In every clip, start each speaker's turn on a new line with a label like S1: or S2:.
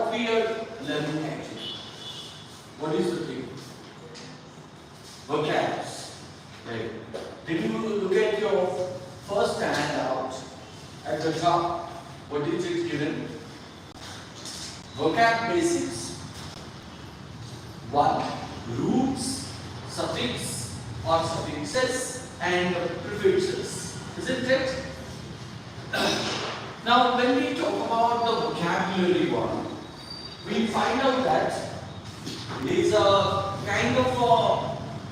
S1: what we are learning actually? What is the thing? Vocabs. Right. Did you look at your first handout at the top? What is it given? Vocab basics. 1. Roots, suffix or suffixes and prefixes. Isn't it? Now when we talk about the vocabulary one, we find out that it is a kind of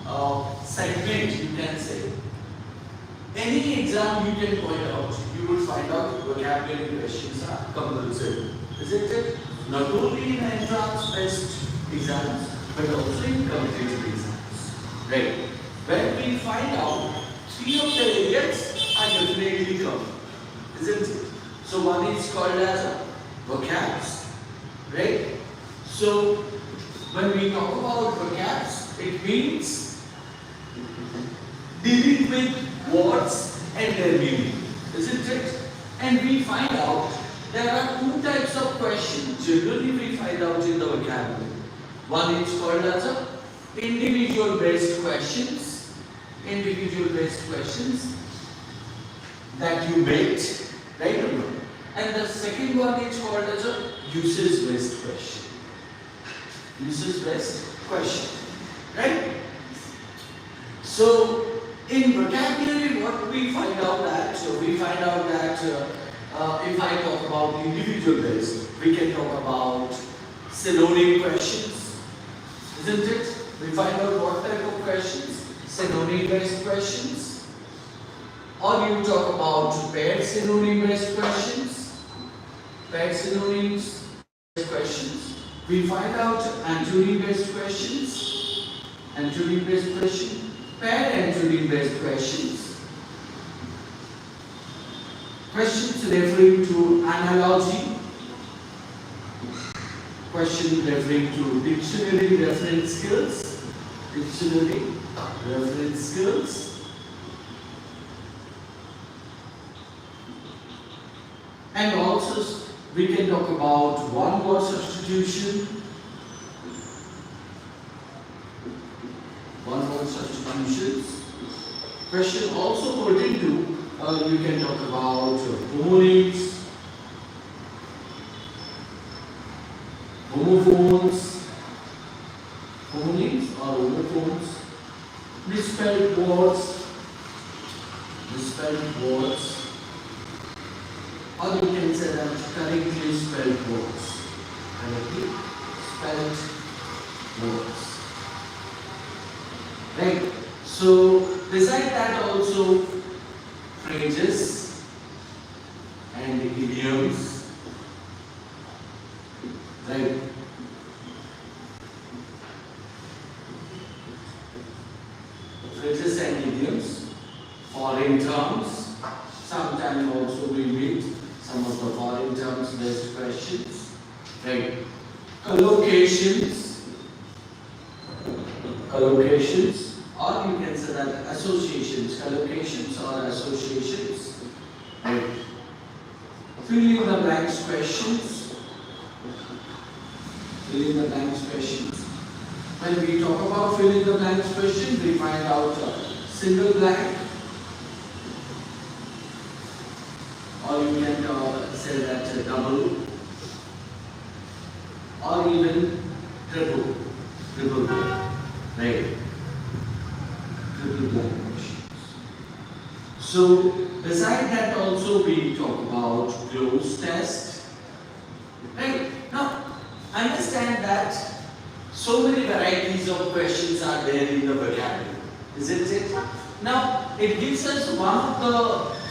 S1: a segment, you can say. Any exam you can point out, you will find out vocabulary questions are compulsory. Isn't it? Not only in entrance based exams, but also in competitive exams. Right. When we find out 3 of the areas are definitely covered. Isn't it? So one is called as vocabs. Right? So when we talk about vocabs, it means dealing with words and their meaning. Isn't it? And we find out there are 2 types of questions generally we find out in the vocabulary. One is called as a individual based questions. Individual based questions that you made, right or no? And the second one is called as a usage based question. Usage based question, right? So in vocabulary, what we find out that if I talk about individual based, we can talk about synonym questions, isn't it? We find out what type of questions, synonym based questions, or you talk about paired synonym based questions, paired synonyms based questions. We find out antonym based questions, antonym based question, paired antonym based questions, questions referring to analogy, question referring to dictionary reference skills, dictionary reference skills, and also we can talk about one word substitution, one word substitutions. Question also pertain to you can talk about homonyms, homophones, homonyms or homophones, misspelled words, or you can say that correctly spelled words, correctly spelled words, right? So beside that also phrases and idioms, right? Phrases and idioms, foreign terms, sometimes also we meet some of the foreign terms based questions, right? Collocations, or you can say that associations, collocations or associations, right? Fill in the blanks questions, When we talk about fill in the blanks question, we find out single blank, or you can say that double, or even triple blank, right? Triple blank questions. So beside that also we talk about cloze test, right? Now understand that so many varieties of questions are there in the vocabulary, isn't it? Now it gives us one of the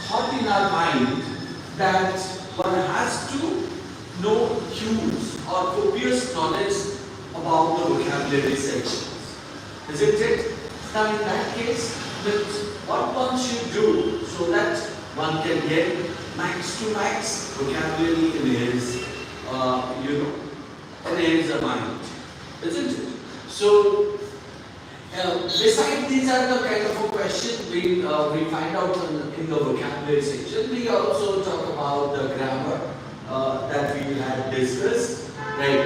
S1: thought in our mind that one has to know huge or copious knowledge about the vocabulary sections, isn't it? Now in that case, what one should do so that one can get max to max vocabulary in his, in his mind, isn't it? So besides these are the kind of a question we find out in the vocabulary section. We also talk about the grammar that we had discussed, right?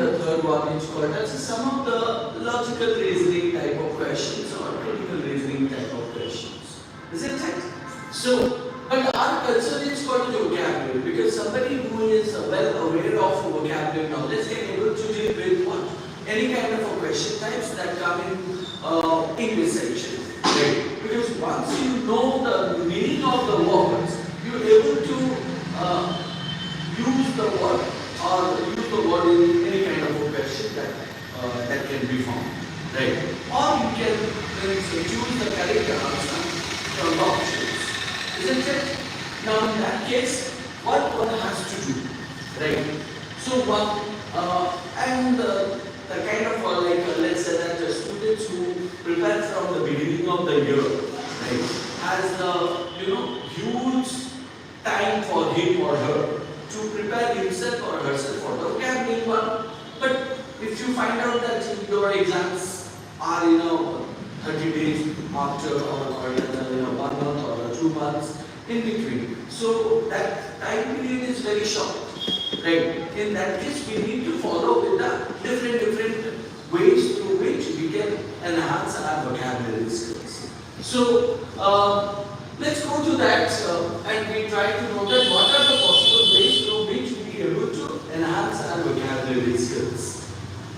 S1: the third one is called as some of the logical reasoning type of questions or critical reasoning type of questions. Isn't it? So, but our concern is called vocabulary, because somebody who is well aware of vocabulary knowledge can able to deal with what? Any kind of a question types that come in English section. Right? Because once you know the meaning of the words, you're able to use the word or use the word in any kind of a question that can be found. Right? Or you can choose the correct answer from the options. Isn't it? Now in that case, what one has to do? Right? So one and the kind of let's say that the students who prepare from the beginning of the year, right, has the huge time for him or her to prepare himself or herself for the vocabulary one. But if you find out that your exams are 30 days after or 1 month or 2 months in between, so that time period is very short. Right? In that case, we need to follow with the different ways through which we can enhance our vocabulary skills. So, let's go to that and we try to know that what are the possible ways through which we are able to enhance our vocabulary skills.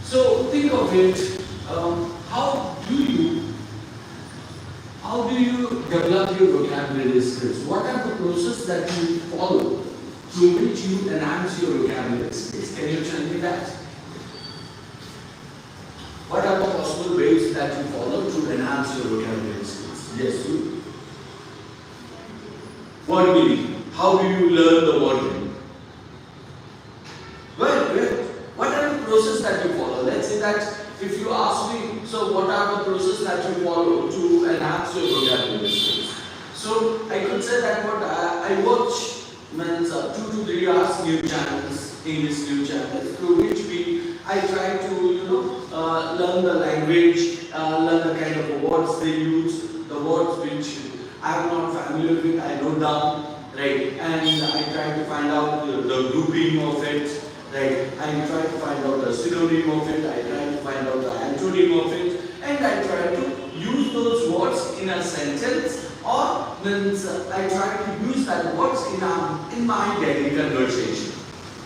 S1: So, think of it. How do you develop your vocabulary skills? What are the process that you follow through which you enhance your vocabulary skills? Can you tell me that? What are the possible ways that you follow to enhance your vocabulary skills? Yes, you. Word meaning. How do you learn the word meaning? Well, what are the process that you follow? Let's say that if you ask me, so what are the process that you follow to enhance your vocabulary skills? So I could say that what I watch means 2 to 3 hours news channels, English news channels, through which I try to learn the language, learn the kind of words they use, the words which I am not familiar with, I note down, right? And I try to find out the grouping of it, right? I try to find out the synonym of it, I try to find out the antonym of it, and I try to use those words in a sentence, or means I try to use that words in my daily conversation.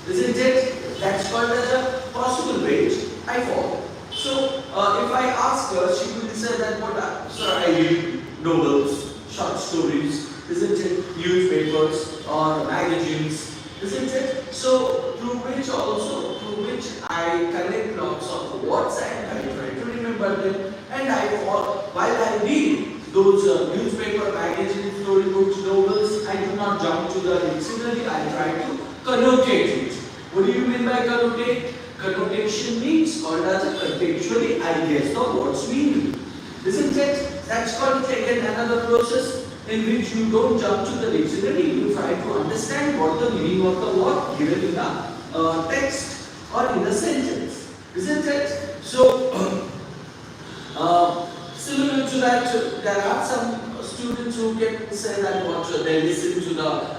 S1: Isn't it? That's called as a possible way I follow. So if I ask her, she will say that sir, I read novels, short stories, isn't it? Newspapers or magazines, isn't it? So through which I collect lots of words and I try to remember them, and while I read those newspaper, magazines, storybooks, novels, I do not jump to the dictionary, I try to connotate it. What do you mean by connotate? Connotation means called as a contextually I guess the word's meaning. Isn't it? That's called again another process in which you don't jump to the dictionary, you try to understand what the meaning of the word given in the text or in the sentence. Isn't it? So, similar to that, there are some students who can say that they listen to the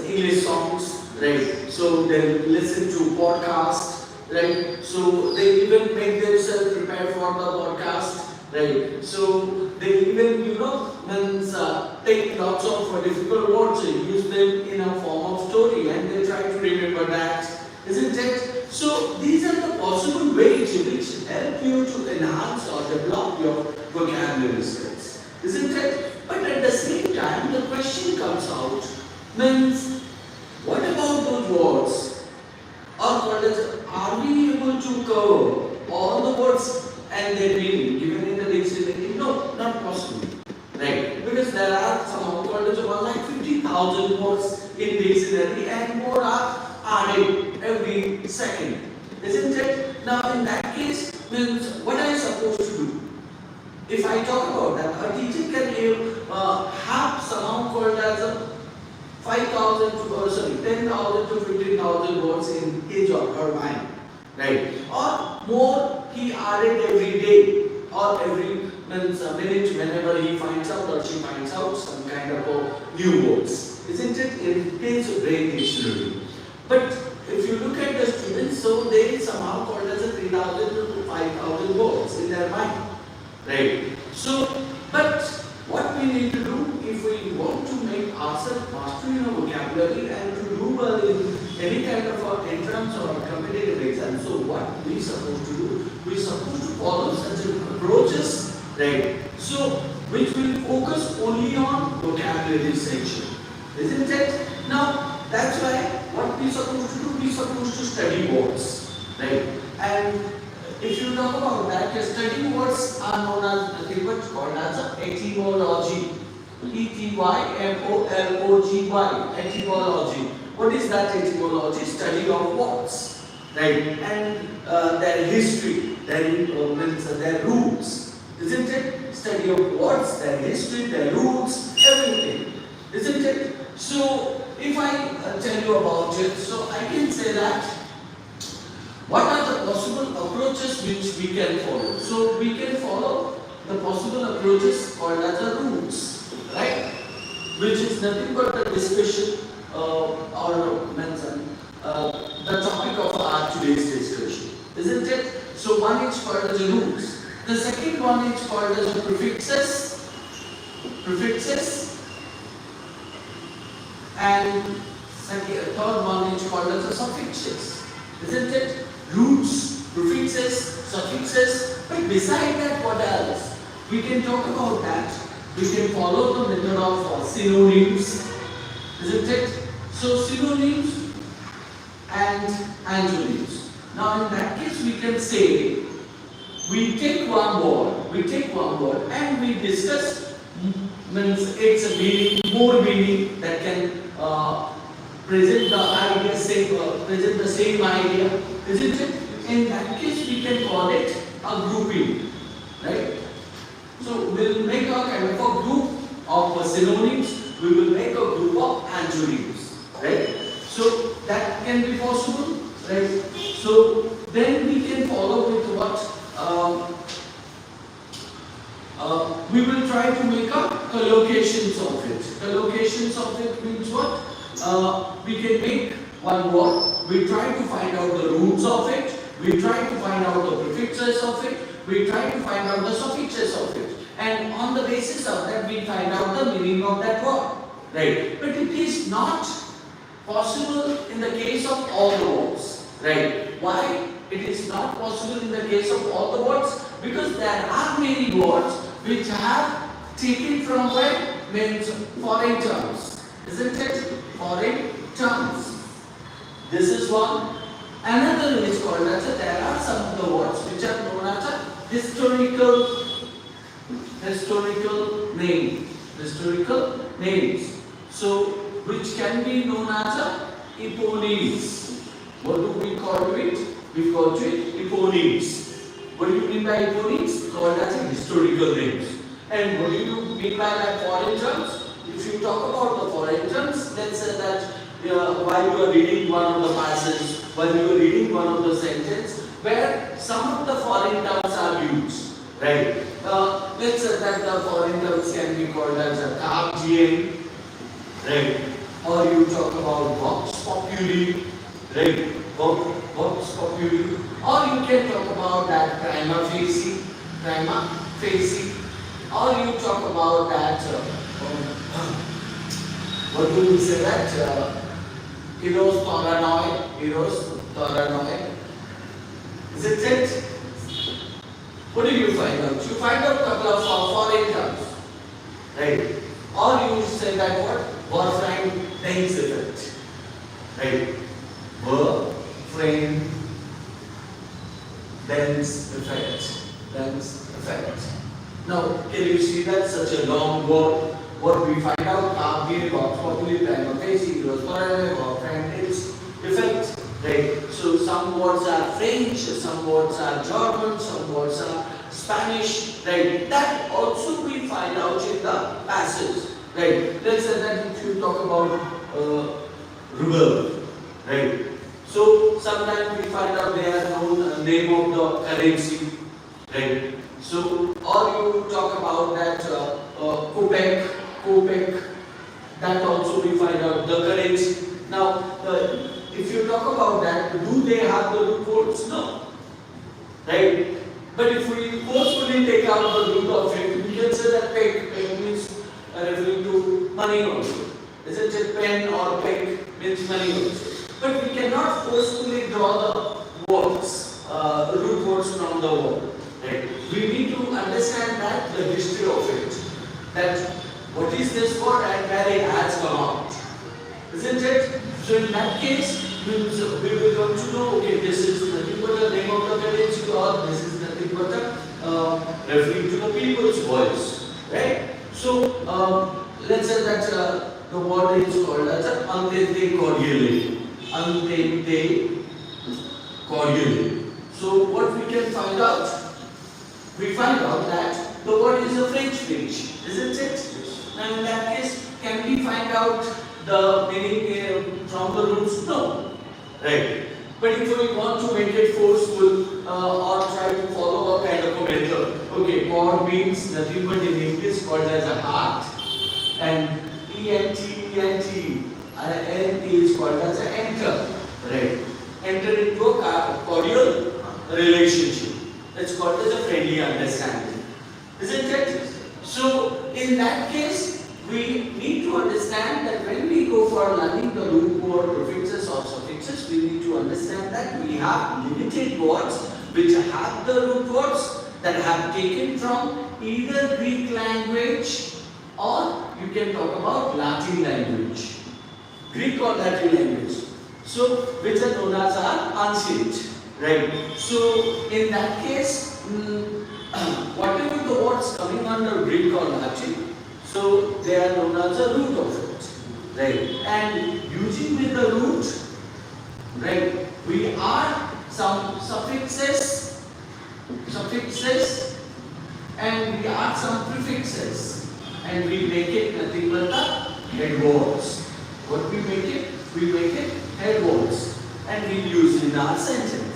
S1: English songs, right? So they listen to podcasts, right? So they even make themselves prepare for the podcast, right? So they even take lots of difficult words and use them in a form of story, and they try to remember that, isn't it? So these are the possible ways which help you to enhance or develop your vocabulary skills, isn't it? But at the same time, the question comes out, means what about those words? Or are we able to cover all the words and their meaning given in the dictionary? No, not possible. Right? Because there are some called as 150,000 words in dictionary and more are added every second. Isn't it? Now in that case, means what are you supposed to do? If I talk about that, a teacher can have somehow called as 10,000 to 15,000 words in his or her mind, right? Or more he added every day or every minute whenever he finds out or she finds out some kind of new words, isn't it? In his brain dictionary. But if you look at the students, so they somehow called as a 3,000 to 5,000 words in their mind, right? So, but what we need to do if we want to make ourselves master in a vocabulary and to do well in any kind of entrance or competitive exam, so what we supposed to do? We supposed to follow such approaches, right? So, which will focus only on vocabulary section, isn't it? Now, that's why what we supposed to do? We supposed to study words, right? And if you talk about that, study words are known as nothing but called as a etymology. E-T-Y-M-O-L-O-G-Y. Etymology. What is that etymology? Study of words, right? And their history, their roots, isn't it? Study of words, their history, their roots, everything, isn't it? So, if I tell you about it, so I can say that what are the possible approaches which we can follow? So, we can follow the possible approaches called as the roots, right? Which is nothing but the discussion or mention, the topic of our today's discussion, isn't it? So, one is called as the roots. The second one is called as the prefixes. And third one is called as the suffixes, isn't it? Roots, prefixes, suffixes. But beside that, what else? We can talk about that. We can follow the method of synonyms, isn't it? So synonyms and antonyms. Now in that case, we can say we take one word, and we discuss. Means it's a meaning, more meaning that can present the idea, present the same idea, isn't it? In that case, we can call it a grouping, right? So we'll make a kind of a group of synonyms. We will make a group of antonyms, right? So that can be possible, right? So then we can follow with what? We will try to make up collocations of it. Collocations of it means what? We can make one word. We try to find out the roots of it. We try to find out the prefixes of it. We try to find out the suffixes of it. And on the basis of that, we find out the meaning of that word. Right? But it is not possible in the case of all the words. Right? Why? It is not possible in the case of all the words because there are many words which have taken from where? Means foreign terms. Isn't it? Foreign terms. This is one. Another is called as there are some of the words which are known as a historical names. So which can be known as a eponyms. What do we call it? We call it eponyms. What do you mean by eponyms? Called as historical names. And what do you mean by foreign terms? If you talk about the foreign terms, let's say that while you are reading one of the passages, while you are reading one of the sentences, where some of the foreign terms are used, right? Let's say that the foreign terms can be called as a Cartesian, right? Or you talk about vox populi, right? Vox populi. Or you can talk about that prima facie. Or you talk about that, what do we say that? Eros Thoranoi. Is it it? What do you find out? You find out a couple of foreign terms, right? Or you say that what? Warframe Dense effect, right? Warframe Dense effect. Now, can you see that such a long word? What we find out, Cartesian, vox populi, prima facie, Eros Thoranoi, warframe dense effect. Right. So some words are French, some words are German, some words are Spanish. Right. That also we find out in the passage. Right. Let's say that if you talk about ruble. Right. So sometimes we find out they are known name of the currency. Right. So or you talk about that Quebec. That also we find out the currency. Now if you talk about they have the root words? No. Right? But if we forcefully take out the root of it, we can say that peg means referring to money also. Isn't it? Pen or peg means money also. But we cannot forcefully draw the words, root words from the word. Right? We need to understand that the history of it. That what is this word and where it has come out. Isn't it? So in that case, we will come to know, okay, this is nothing but the name of the village, or this is nothing but referring to the people's voice. Right? So let's say that the word is called as Antente cordiale. Antente cordiale. So what we can find out? We find out that the word is a French speech, isn't it? And in that case, can we find out the meaning from the roots? No. Right. But if we want to make it forceful or try to follow a kind of a method, okay, cord means nothing but in English called as a heart, and ENT is called as an enter. Right. Enter into a cordial relationship. It's called as a friendly understanding. Isn't it? So in that case, we need to understand that when we go for learning the root word prefixes or suffixes, we need to understand that we have limited words which have the root words that have taken from either Greek language or you can talk about Latin language. Greek or Latin language. So which are known as our ancient. Right. So in that case, whatever the words coming under Greek or Latin, so they are known as the root of it. Right. And using with the root, right, we add some suffixes, and we add some prefixes, and we make it nothing but the head words. What we make it? We make it head words, and we use in our sentence.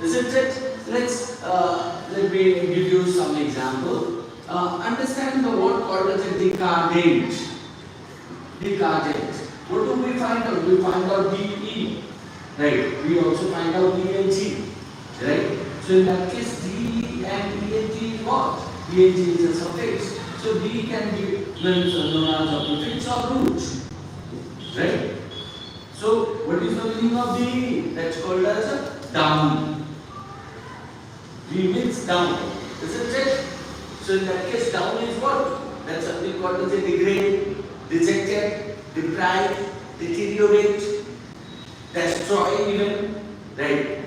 S1: Isn't it? Let me give you some example. Understand the word called as a decadent. Decadent. What do we find out? We find out DE. Right. We also find out DNG. Right. So in that case, D and DNG is what? DNG is a suffix. So D can be known as a prefix or root. Right. So what is the meaning of D? That's called as a down. D means down, isn't it? So in that case, down is what? That's something called as a degrade, dejected, deprive, deteriorate, destroy even, right?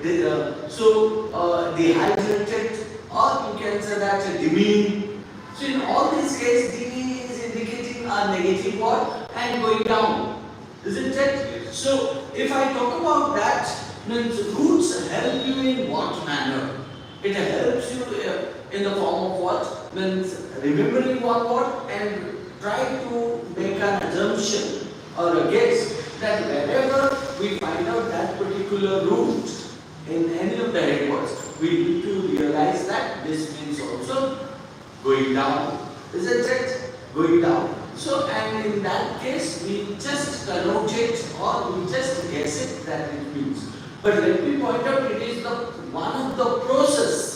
S1: Dehydrated, or you can say that demean. So in all these cases, D is indicating a negative word and going down, isn't it? So if I talk about that, means roots help you in what manner? It helps you in the form of what? Means remembering one word and try to make an assumption or a guess that wherever we find out that particular root in any of the head words, we need to realize that this means also going down. Isn't it? Going down. So, and in that case, we just connote it or we just guess it that it means. But let me point out, it is one of the process.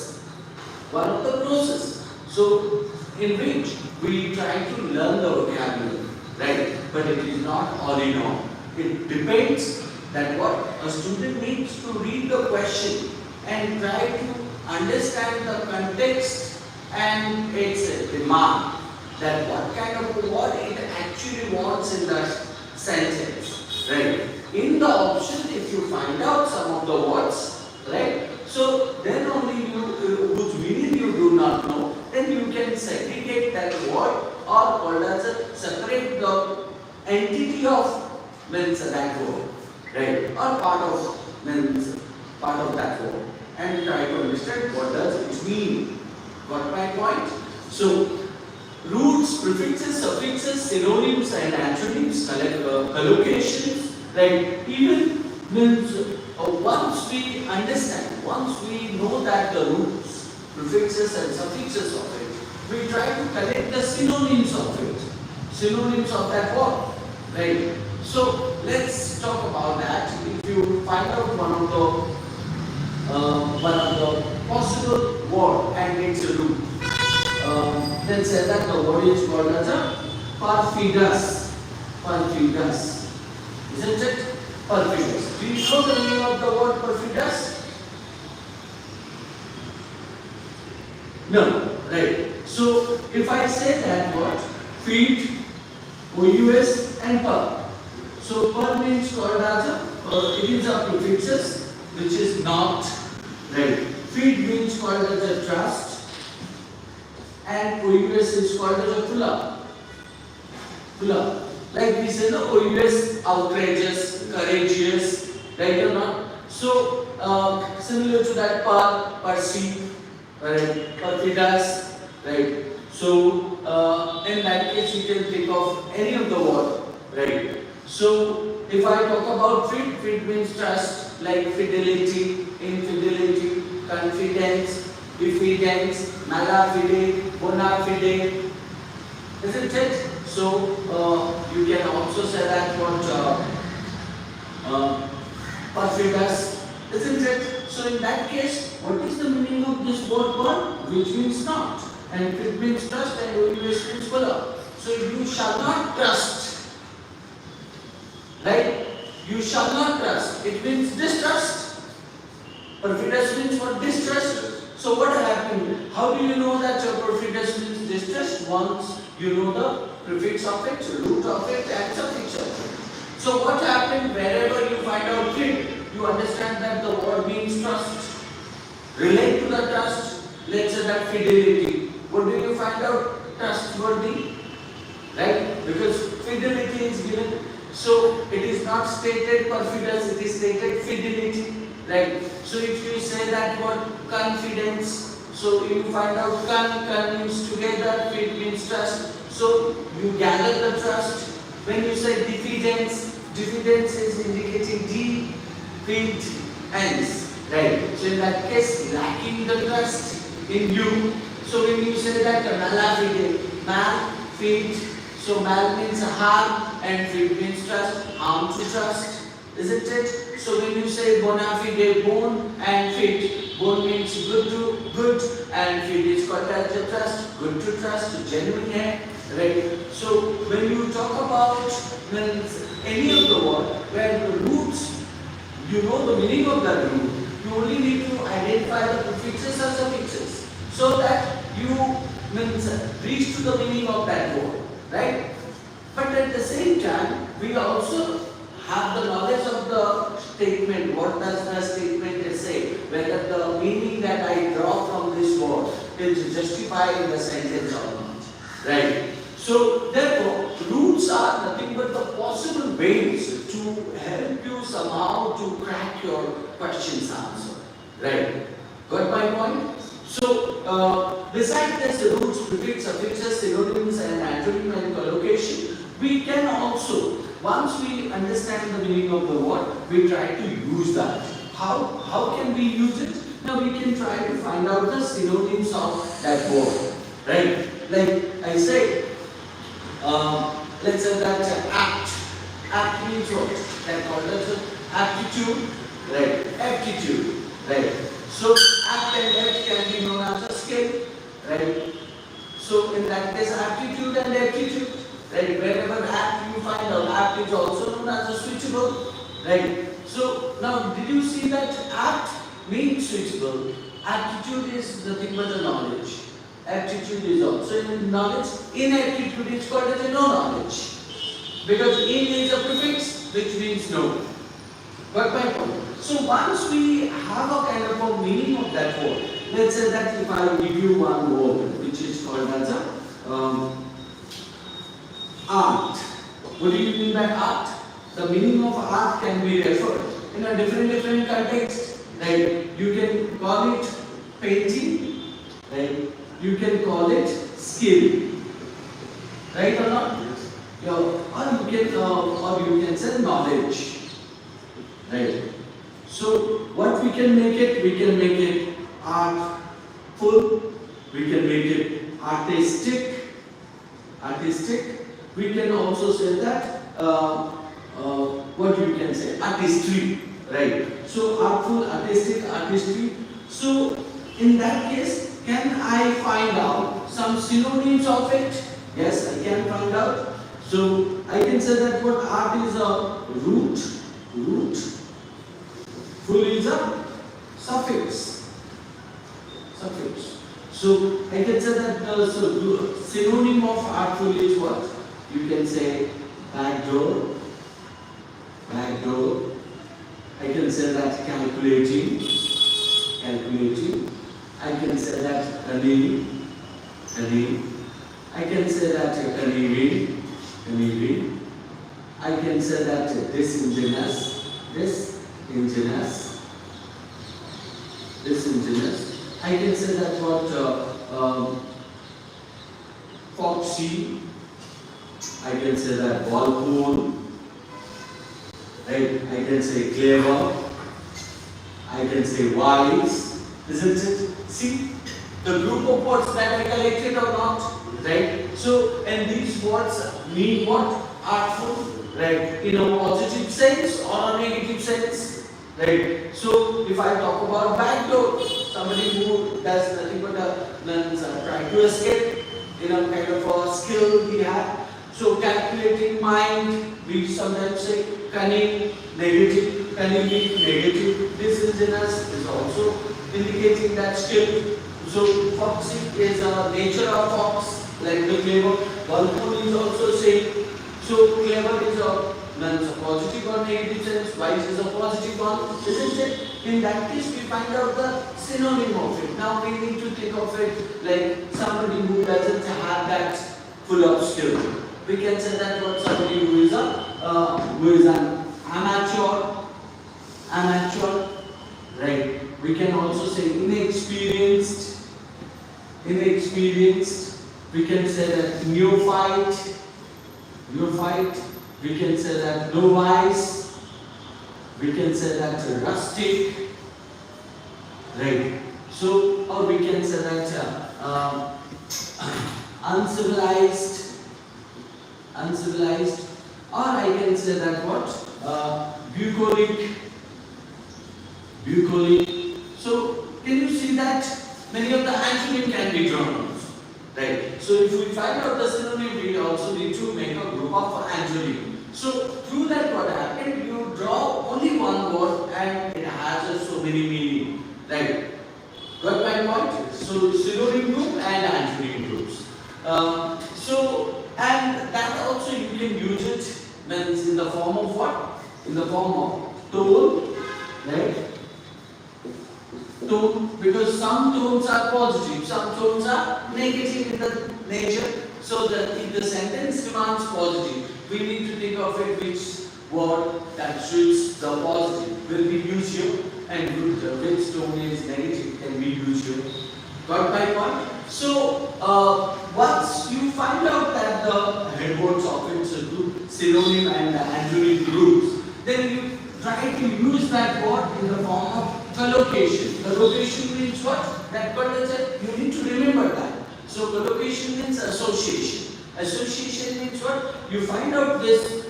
S1: So, in which we try to learn the vocabulary, right? But it is not all in all. It depends that what a student needs to read the question and try to understand the context and its demand. That what kind of word it actually wants in that sentence, right? In the option, if you find out some of the words, right? So then only whose meaning you do not know, then you can segregate that word or called as a separate the entity of means that word, right? Or part of that word, and try to understand what does it mean. Got my point? So roots, prefixes, suffixes, synonyms and antonyms, collocations, right? Even means once we understand, once we know that the roots, prefixes and suffixes of it, we try to collect the synonyms of it, synonyms of that word, right? So let's talk about that. If you you find out one of the possible word and its root, then say that the word is called as a perfidus. Perfidus, isn't it? Perfidus. Do you know the meaning of the word perfidus? No, right. So if I say that word, feed, OUS and per. So per means called as it is a prefixes which is not, right. Feed means called as a trust and OUS is called as a pull up. Pull up. Like we say, no, OUS outrageous, courageous, right or not? So similar to that perceive, right, perfidus, right. So in that case you can think of any of the word, right. So if I talk about feed means trust, like fidelity, infidelity, confidence, diffidence, malafide, bona fide, isn't it? So you can also say that word perfidus, isn't it? So in that case, what is the meaning of this word per? Which means not, and it means trust, and OUS means follow. So you shall not trust, right? You shall not trust. It means distrust. Perfidus means what? Distrust. So what happened? How do you know that perfidus means distrust? Once you know the prefix of it, root of it, and suffix of it. So what happened? Wherever you find out feed, you understand that the word means trust. Relate to the trust. Let's say that fidelity. What do you find out? Trustworthy, right? Because fidelity is given. So it is not stated perfidus, it is stated fidelity, right? So if you say that word confidence, so you find out con means together, fid means trust. So you gather the trust. When you say diffidence, diffidence is indicating defidence, right? So in that case, lacking the trust in you. So when you say that malafide, mal, fid, so mal means harm and fid means trust, harm to trust, isn't it? So when you say bona fide, bone and fid, bone means good to good and fid is called as the trust, good to trust, genuine hai, right? So when you talk about any of the word where the roots, you know the meaning of that root, you only need to identify the prefixes or suffixes so that you reach to the meaning of that word, right? But at the same time, we also have the knowledge of the statement. What does the statement say? Whether the meaning that I draw from this word is justified in the sentence or not, right? So therefore, roots are nothing but the possible ways to help you somehow to crack your question's answer, right? Got my point? So besides this, the roots, prefix, suffixes, synonyms, and antonym and collocation, we can also, once we understand the meaning of the word, we try to use that. How can we use it? Now we can try to find out the synonyms of that word, right? Like I say, let's say that apt. Apt means what? That called as aptitude, right? Aptitude, right? So apt and apt can be known as a skill, right? So in that case, aptitude and aptitude, right? Wherever apt you find out, apt is also known as a switchable, right? So now, did you see that apt means switchable? Aptitude is nothing but the knowledge. Aptitude is also in knowledge. Inaptitude is called as a no knowledge, because in is a prefix which means no. Got my point? So once we have a kind of a meaning of that word, let's say that if I give you one word which is called as a art. What do you mean by art? The meaning of art can be referred in a different context. Right? You can call it painting, right? You can call it skill, right or not? Or you can say knowledge, right? So what we can make it? We can make it artful. We can make it artistic. We can also say that what you can say artistry. right? So artful, artistic, artistry. So in that case, can I find out some synonyms of it? Yes, I can find out. So I can say that what art is a root, root, full is a suffix, suffix. So I can say that the synonym of artful is what? You can say backdoor, backdoor. I can say that calculating, calculating. I can say that cunning, cunning. I can say that conniving, conniving. I can say that disingenuous, disingenuous, disingenuous. I can say that what foxy. I can say that walpole. Right? I can say clever. I can say wise. Isn't it? See the group of words that I collected or not? Right? So, and these words mean what? Artful, right? In a positive sense or a negative sense, right? So, if I talk about a backdoor, somebody who does nothing but try to escape in a kind of a skill he had. So, calculating mind, we sometimes say cunning, negative, cunning, negative. Disingenuous is also indicating that skill. So, foxy is a nature of fox. Like the clever, walpole is also same. So clever is a positive or negative sense, wise is a positive one, isn't it? In that case, we find out the synonym of it. Now we need to think of it like somebody who doesn't have that full of skill. We can say that what somebody who is an amateur, amateur, right? We can also say inexperienced, inexperienced. We can say that neophyte, neophyte. We can say that novice. We can say that rustic, right? So, or we can say that uncivilized, uncivilized. Or I can say that what? Bucolic, bucolic. So, can you see that many of the antonyms can be drawn? Right. So if we find out the synonym, we also need to make a group of antonym. So through that what happened, you draw only one word and it has so many meaning. Right. Got my point? So synonym group and antonym groups. And that also you can use it means in the form of what? In the form of tone, right? Tone, because some tones are positive, some tones are negative in the nature. So that if the sentence demands positive, we need to think of it which word that suits the positive will be used here, and which tone is negative can be used here. Got my point? So once you find out that the headwords of it are synonym and antonym groups, then you try to use that word in the form of collocation. Collocation means what? That word is you need to remember that. So collocation means association. Association means what? You find out this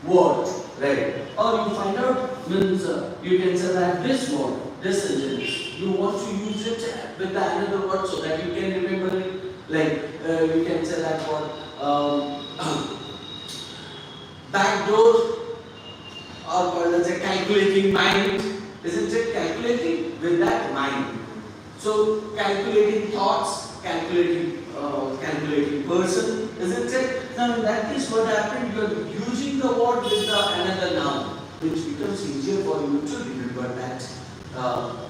S1: word, right? Or you find out means you can say that this word, this sentence. You want to use it with the another word so that you can remember it. Like you can say that word backdoor, or called as a calculating mind. Isn't it calculating with that mind? So calculating thoughts, calculating person, isn't it? Now in that case, what happened? You are using the word with the another noun, which becomes easier for you to remember that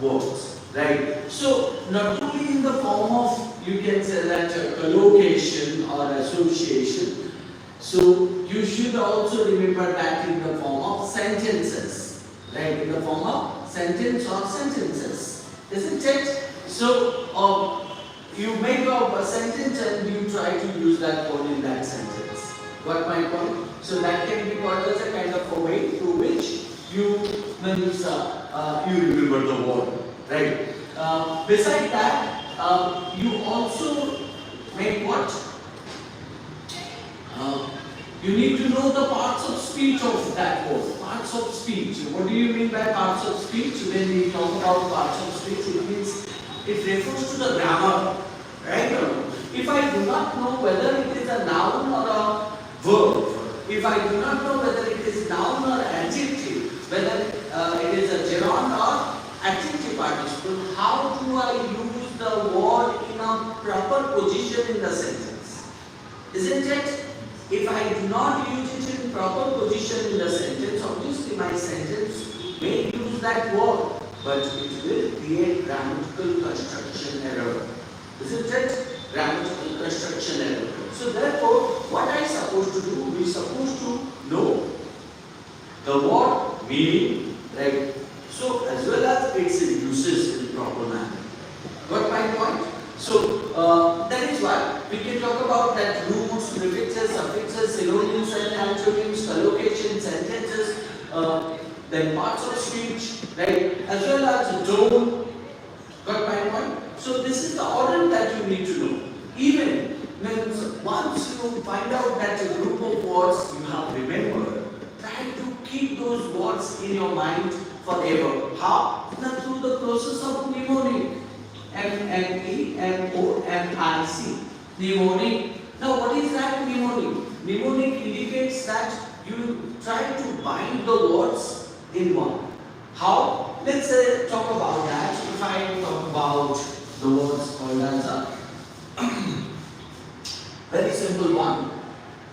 S1: words, right? So not only in the form of you can say that collocation or association. So you should also remember that in the form of sentences, right? In the form of sentence or sentences, isn't it? So you make up a sentence and you try to use that word in that sentence. Got my point? So that can be called as a kind of a way through which you remember the word, right? Beside that, you also make what? You need to know the parts of speech of that word. parts of speech. What do you mean by parts of speech? When we talk about parts of speech, it means it refers to the grammar, right? If I do not know whether it is a noun or a verb, if I do not know whether it is noun or adjective, whether it is a gerund or adjective participle, how do I use the word in a proper position in the sentence? Isn't it? If I do not use it in proper position in the sentence, obviously my sentence may use that word, but it will create grammatical construction error. Isn't it? Grammatical construction error. So therefore, what I supposed to do? We supposed to know the word meaning, right? So as well as its uses in proper manner. Got my point? So that is why we can talk about that roots, prefixes, suffixes, synonyms and antonyms, collocations, sentences, then parts of speech, right? As well as tone. Got my point? So this is the order that you need to know. Even when once you find out that a group of words you have remembered, try to keep those words in your mind forever. How? Now through the process of mnemonic. M-N-E-M-O-N-I-C. Mnemonic. Now what is that mnemonic? Mnemonic indicates that you try to bind the words in one. How? Let's talk about that. If I talk about the words called as a very simple one,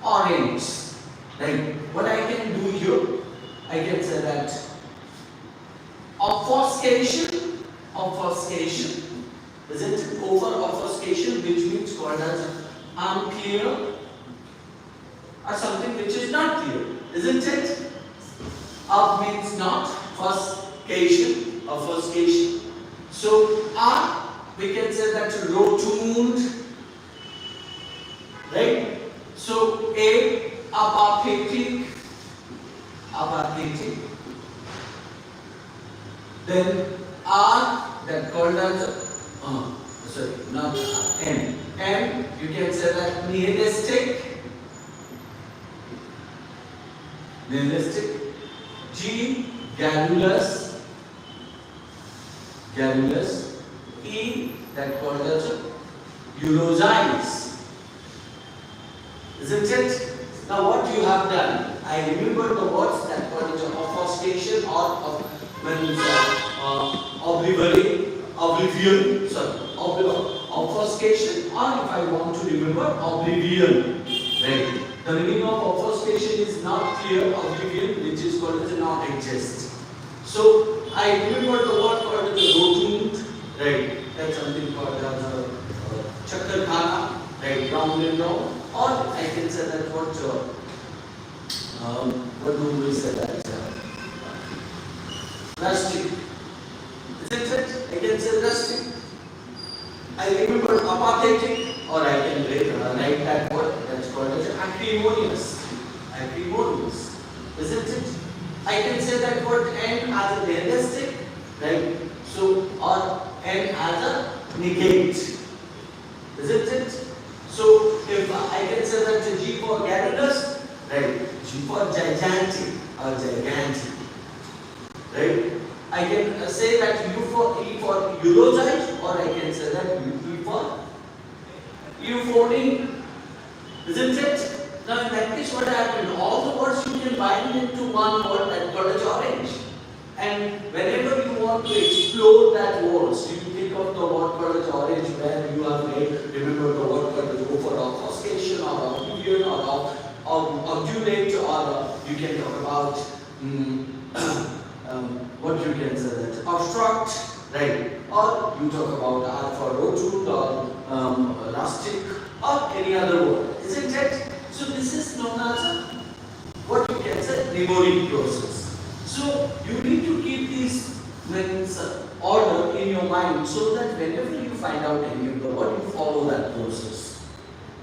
S1: orange. Right? What I can do here, I can say that obfuscation, isn't it? Over obfuscation, which means called as unclear or something which is not clear, isn't it? Up means not, obfuscation. So we can say that rotund, right? So apathetic. Then that called as not M, you can say that nihilistic. G, garrulous. E, that called as eulogize. Isn't it? Now what you have done, I remember the words that called as obfuscation or obfuscation, or if I want to remember, oblivion. Right? The meaning of obfuscation is not clear, oblivion, which is called as not exist. So I remember the word called as rotund, right? That's something called as chakkar khana, right? Round and round. Or I can say that what do we say that? Rustic. Isn't it? I can say rustic. I remember apathetic, or I can write that word. That's called as acrimonious. Isn't it? I can say that word end as a nihilistic, right? So, or end as a negate. Isn't it? So, if I can say that G for garrulous, right? G for gigantic or gigantic, right? I can say that E for eulogize, or I can say that E for euphonic. Isn't it? Now in that case, what happened? All the words you can bind into one word that called as orange. And whenever you want to explore that words, you think of the word called as orange, where you have made, remember the word called as go for obfuscation or oblivion or obdurate, or you can talk about what you can say that obstruct, right? Or you talk about R for rotund or rustic or any other word, isn't it? So this is known as what you can say mnemonic process. So you need to keep these order in your mind so that whenever you find out any of the word, you follow that process.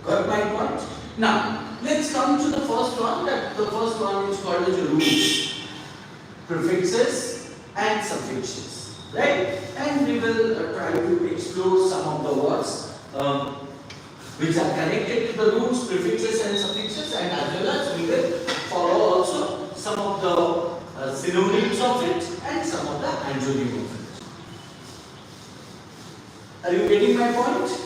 S1: Got my point? Now let's come to the first one. That the first one is called as roots, prefixes and suffixes, right? And we will try to explore some of the words which are connected to the roots, prefixes and suffixes, and as well as we will follow also some of the synonyms of it and some of the antonym of it. Are you getting my point?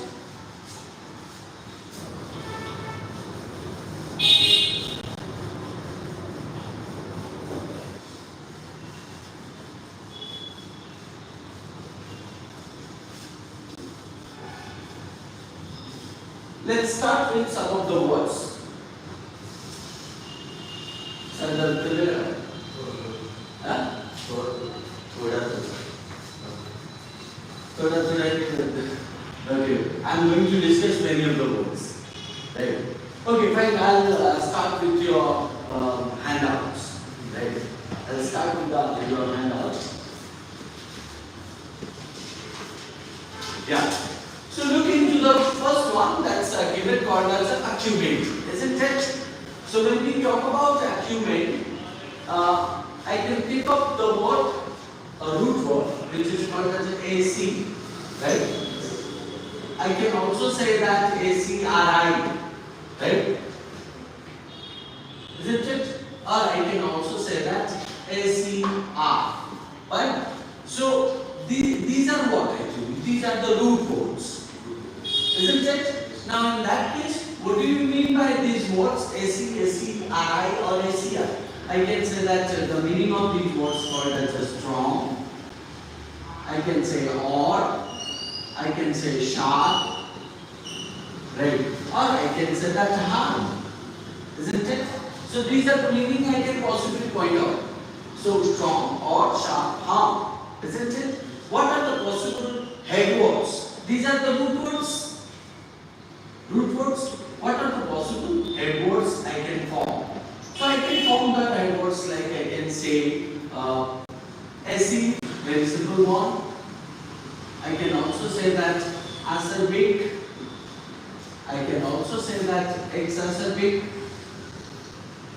S1: Let's start with some of the words. Okay, I'm going to discuss many of the words. Right? Okay, fine. I'll start with your handouts. Right? I'll start with your handouts. Yeah. So look into the first one, that's given called as acumen, isn't it? So when we talk about acumen, I can pick up the word, a root word, which is called as AC, right? I can also say that ACRI, right? Isn't it? Or I can also say that ACR, right? So these are what actually? These are the root words, isn't it? Now in that case, what do you mean by these words AC, ACRI or ACR? I can say that the meaning of these words called as a strong, I can say or, I can say sharp, right? Or I can say that hard, isn't it? So these are the meaning I can possibly point out. So strong or sharp, hard, isn't it? What are the possible head words? These are the root words. Root words. What are the possible head words I can form? So I can form the head words like I can say acing, very simple one. I can also say that acerbic. I can also say that exacerbic.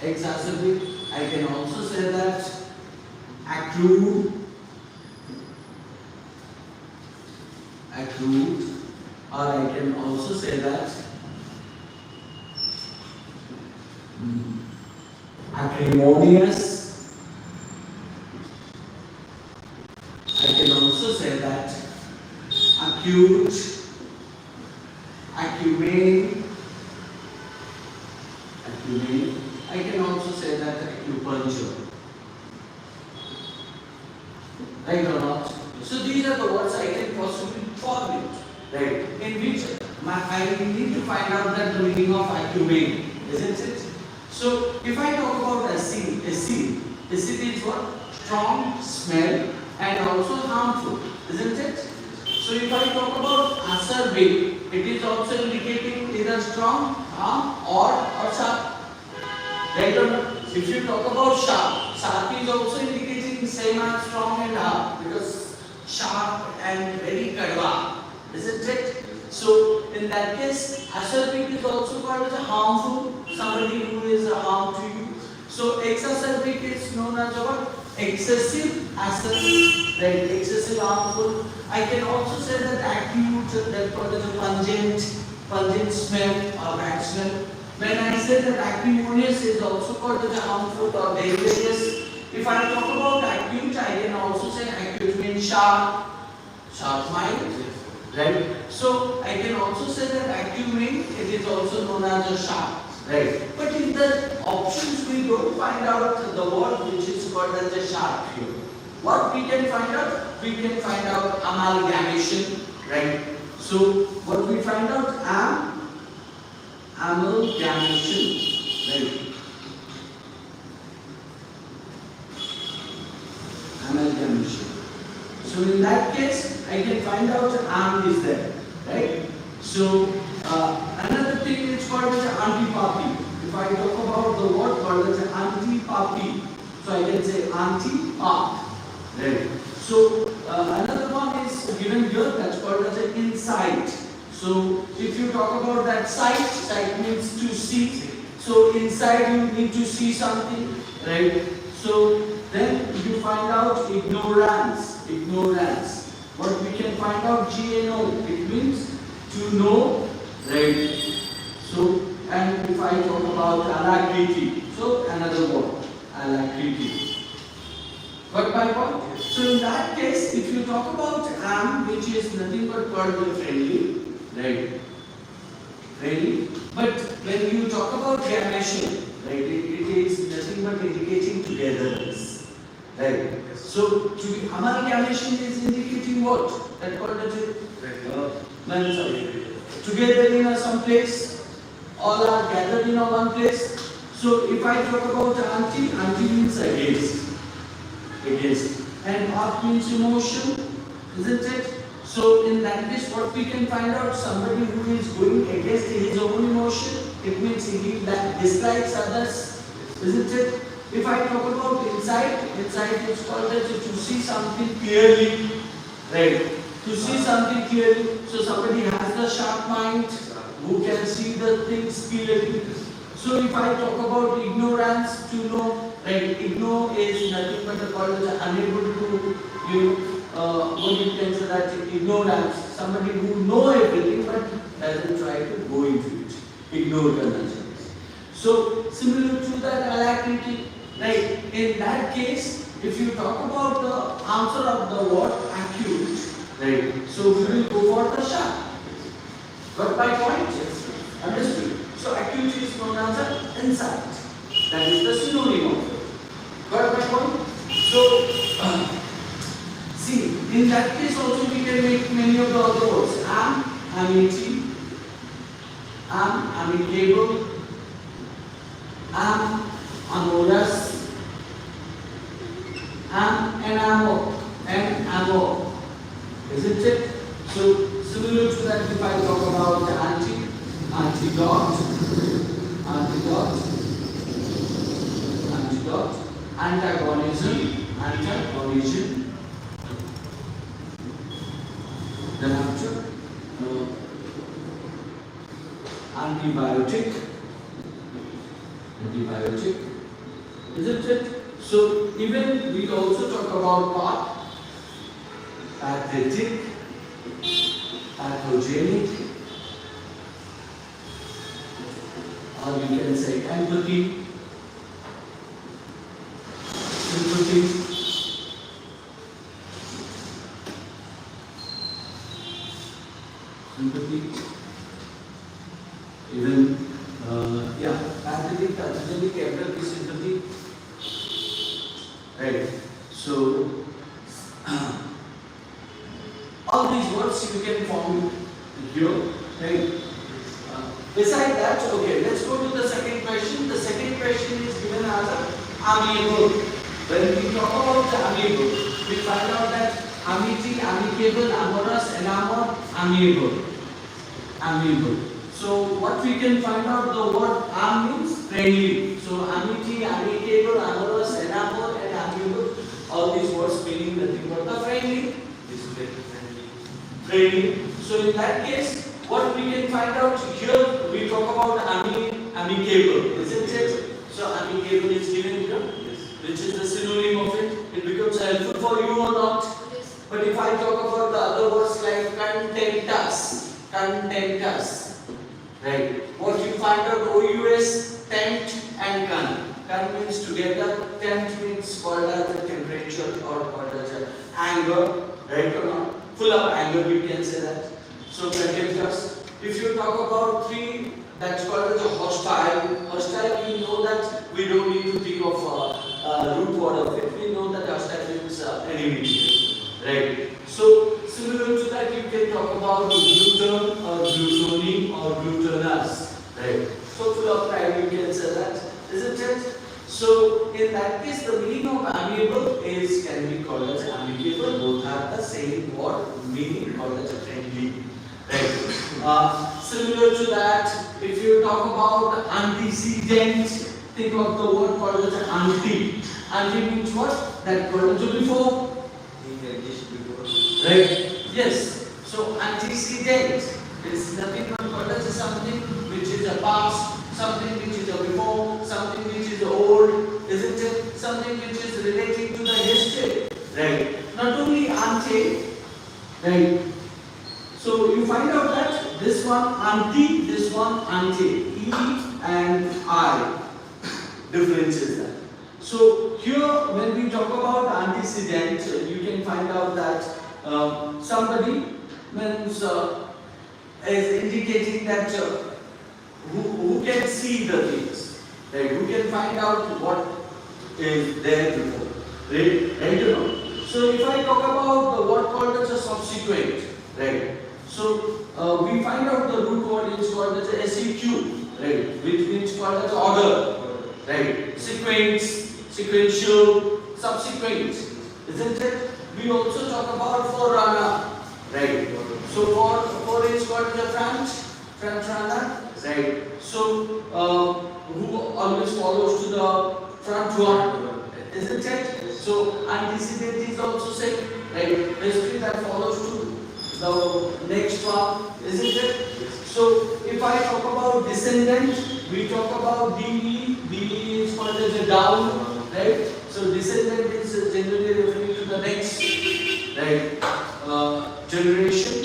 S1: Exacerbic. I can also say that acute. Acute. Or I can also say that acrimonious. I can also say that acute, acumane, acumane. I can also say that acupuncture. Right or not? So these are the words I can possibly form it. Right? In which I need to find out that the meaning of acumane, isn't it? So if I talk about acid is what? Strong, smell, and also harmful, isn't it? So if I talk about acerbic, it is also indicating either strong, harm, or sharp. Right or not? If you talk about sharp is also indicating same as strong and harm, because sharp and very kadwa, isn't it? So in that case, acerbic is also called as a harmful, somebody who is a harm to you. So exacerbic is known as what? Excessive acid, right? Excessive harmful. I can also say that acute, that called as a pungent smell or bad smell. When I say that acrimonious is also called as a harmful or dangerous. If I talk about acute, I can also say acute means sharp mind, right? So I can also say that acumane, it is also known as a sharp, right? But in the options we don't find out the word which is called as a sharp here. What we can find out? We can find out amalgamation, right? So what we find out? Amalgamation, right? Amalgamation. So in that case, I can find out am is there, right? So another thing is called as antipapi. If I talk about the word called as antipapi, so I can say antipap, right? So another one is given here, that's called as an insight. So if you talk about that sight means to see. So inside you need to see something, right? So then you find out ignorance. What we can find out GNO, it means to know, right? So, and if I talk about alacrity, so another word, alacrity. Got my point? So in that case, if you talk about am, which is nothing but called the friendly, right? Friendly. But when you talk about gamation, right, it is nothing but indicating togetherness, right? So hamara gamation is indicating what? That called as together in some place, all are gathered in one place. So if I talk about anti, anti means against. Against. And off means emotion, isn't it? So in that case, what we can find out, somebody who is going against his own emotion, it means he dislikes others, isn't it? If I talk about insight, insight is called as to see something clearly, right? To see something clearly. So somebody has the sharp mind who can see the things clearly. So if I talk about ignorance, to know, right? Ignore is nothing but called as unable to, what you can say that ignorance, somebody who know everything but doesn't try to go into it. Ignore conventions. So similar to that alacrity, right? In that case, if you talk about the answer of the word acute, right? So we will go for the sharp. Got my point? Yes. Understood. So acute is known as an insight. That is the synonym of it. Got my point? So see, in that case also we can make many of the other words. Am, amity, am, amicable, am, amorous, am, enamor, and amor. Isn't it? So similar to that, if I talk about the antidote, antagonism, then after antibiotic, isn't it? So even we also talk about pathetic, pathogenic, or you can say empathy, sympathy, even pathetic, pathogenic, empathy, sympathy, right? So all these words you can form here, right? Besides that, okay, let's go to the second question. The second question is given as amiable. When we talk about the amiable, we find out that amity, amicable, amorous, enamor, amiable. So what we can find out, the word am means friendly. So amity, amicable, amorous, enamor, and amiable. All these words meaning nothing but the friendly. This is very friendly. So in that case, what we can find out here, we talk about amicable, isn't it? So amicable is given here, which is the synonym of it. It becomes helpful for you or not. But if I talk about the other words like contemptus, right? What you find out, OUS, tempt and con. Con means together, tempt means called as a temperature or called as a anger, right or not? Full of anger, you can say that. So contemptuous. If you talk about three, that's called as a hostile. Hostile, we know that we don't need to think of root word of it. We know that hostile means enemy, right? So similar to that, you can talk about gluten or glutoni or glutinous, right? So full of pride, you can say that, isn't it? So in that case, the meaning of amiable can be called as amicable. Both have the same word meaning, called as friendly. Right. Similar to that, if you talk about antecedent, think of the word called as anti. Anti means what? That called to before. Right? Yes. So antecedent is nothing but called as something which is a past, something which is a before, something which is old, isn't it? Something which is relating to the history. Right. Not only ante, right? So you find out that this one anti, this one ante. E and I. Difference is that. So here when we talk about antecedent, you can find out that somebody means is indicating that who can see the things, right? Who can find out what is there before, right? You know. So if I talk about what called as a subsequent, right? So we find out the root word is called as a SEQ, right? Which means called as order, right? Sequence, sequential, subsequent, isn't it? We also talk about forerunner, right? So for is called the front runner, right? So who always follows to the front one, isn't it? So antecedent is also same, right? History that follows to the next one, isn't it? So if I talk about descendant, we talk about DE. DE is called as a down, right? So descendant is generally referring to the next, right? Generation.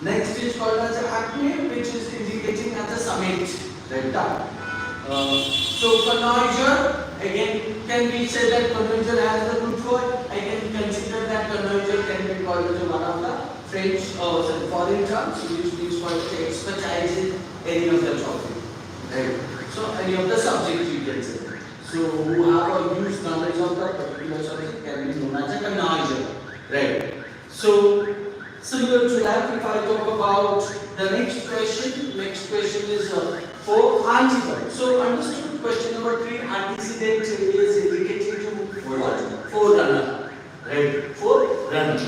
S1: Next is called as acme, which is indicating as a summit, right? So connoisseur, again, can we say that connoisseur has the root word? I can consider that connoisseur can be called as one of the French or foreign terms, which means called expertise in any of the topic, right? So any of the subject you can say. So who have a huge knowledge of that particular subject can be known as a connoisseur, right? So similar to that, if I talk about the next question is for antidote. So understood question number 3, antecedent is indicating to what? Forerunner, right? Forerunner.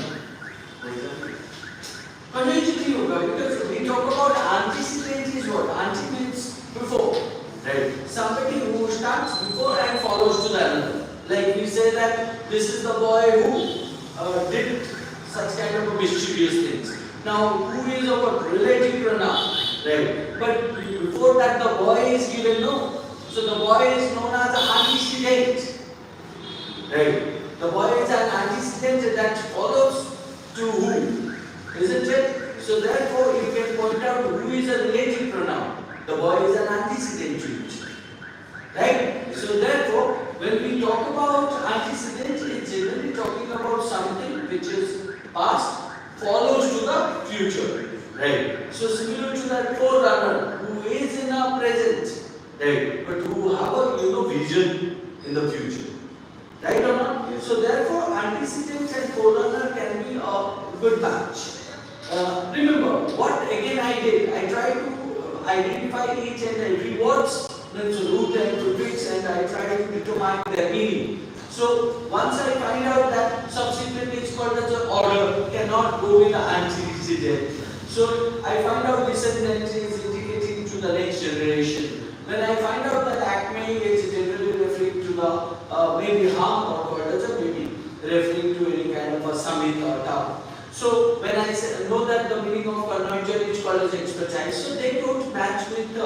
S1: Conjunctively yoga, because we talk about antecedent is what? Ante means before, right? Somebody who starts before and follows to the another. Like we say that this is the boy who did such kind of mischievous things. Now, who is our relative pronoun, right? But before that, the boy is given no. So the boy is known as an antecedent, right? The boy is an antecedent that follows to who, isn't it? So therefore, you can point out who is a relative pronoun. The boy is an antecedent to it, right? So therefore, when we talk about antecedent, it's generally talking about something which is past follows to the future, right? So similar to that forerunner who is in our present, right? But who have a vision in the future, right or not? Yes. So therefore, antecedent and forerunner can be a good match. Remember what again I did? I tried to identify each and every words, then to root and prefix, and I tried to determine their meaning. So once I find out that subsequent is called as an order, cannot go with the antecedent. So I find out descendant is indicating to the next generation. When I find out that acme is generally referring to the maybe harm or called as a maybe referring to any kind of a summit or town. So when I know that the meaning of connoisseur is called as expertise, so they don't match with the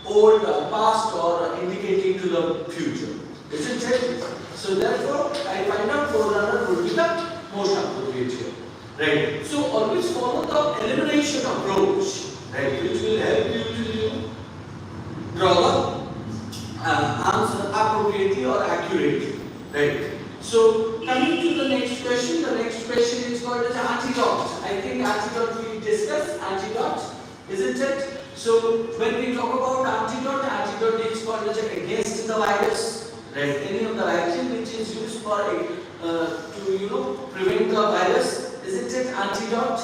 S1: old past or indicating to the future, isn't it? So therefore, I find out forerunner would be the most appropriate here, right? So always follow the elimination approach, right, which will help you to draw the answer appropriately or accurately, right? So coming to the next question is called as antidote. I think antidote we discussed, antidote, isn't it? So when we talk about antidote is called as against the virus, right? Any of the vaccine which is used for to prevent the virus, isn't it? Antidote.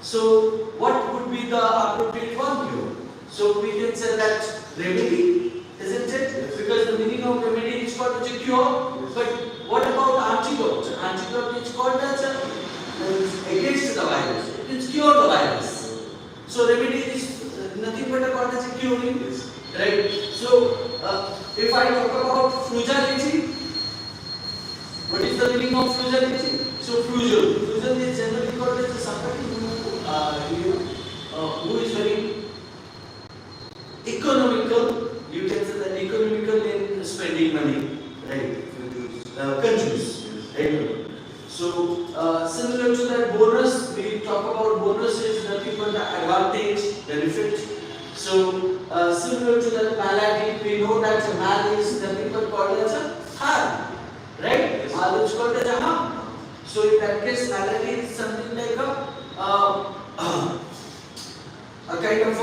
S1: So what would be the appropriate one here? So we can say that remedy, isn't it? Because the meaning of remedy is called as a cure. But what about antidote? Antidote is called as against the virus. It is cure the virus. So remedy is nothing but called as a curing, right? So if I talk about frugality, what is the meaning of frugality? So frugal is generally called as somebody who is very economical. You can say that economical in spending money, right? Conjuice, right? So similar to that bonus, we talk about bonus is nothing but the advantage, benefit. So Similar to the malady, we know that mal is nothing but called as a harm, right? Mal is called as a harm. So in that case, malady is something like a kind of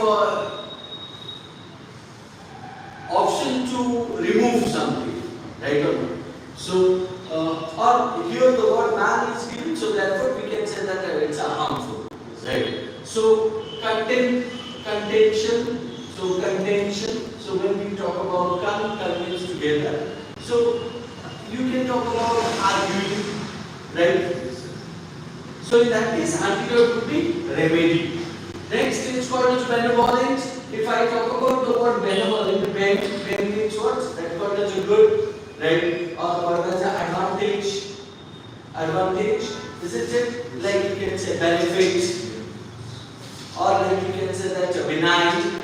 S1: option to remove something, right or not? So, or here the word man is given, so therefore we can say that it's a harmful, right? So, contention. So, contention. So, when we talk about means together. So, you can talk about arguing, right? So, in that case, antidote would be remedy. Next is called as benevolent. If I talk about the word benevolent, ben means what? That called as a good, right? Or called as an advantage. Advantage, isn't it? Like you can say benefit, or like you can say that benign,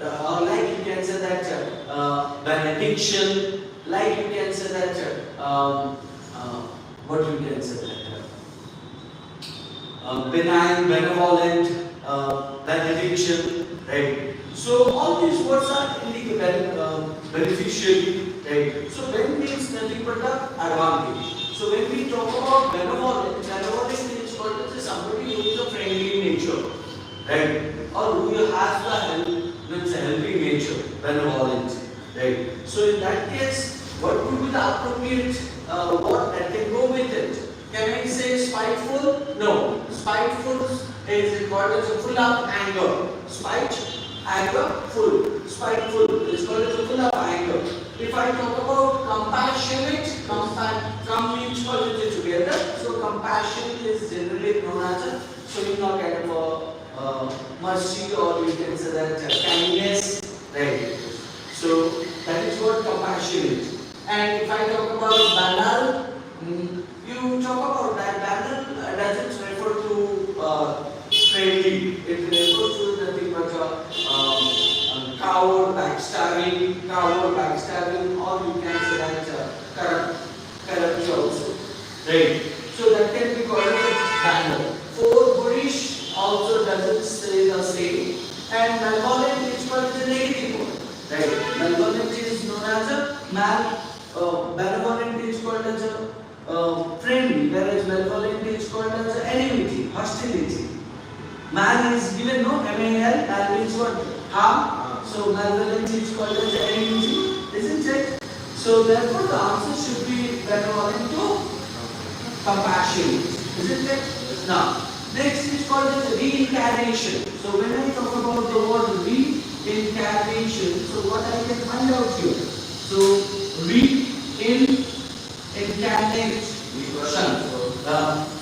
S1: or like you can say that benediction, like you can say that what you can say that benign, benevolent. Benediction, right? So all these words are beneficial, right? So ben means nothing but the advantage. So when we talk about benevolent is called as somebody who is a friendly nature, right? Or who has the helping nature, benevolent, right? So in that case, what would be the appropriate word that can go with it? Can I say spiteful? No. Spiteful is called as full of anger. Spite, anger, full. Spiteful is called as full of anger. If I talk about compassionate, come means called it together. So compassion is generally known as a showing a kind of mercy, or you can say that kindness, right? So that is what compassion is. And if I talk about banal, you talk about that banal doesn't refer to friendly. It refers to nothing but coward, backstabbing, or you can say that corrupt also, right? So that can be called as banal. For bullish also doesn't say the same, and malevolent is called as a negative one, right? Malevolent is known as a benevolent is called as a friendly, whereas malevolent is called as enmity, hostility. Man is given no MAL, that means what? Harm. So malevolent is called as enmity, isn't it? So therefore the answer should be benevolent to compassion, isn't it? Now, next is called as reincarnation. So when I talk about the word reincarnation, so what I can find out here? So reincarnate.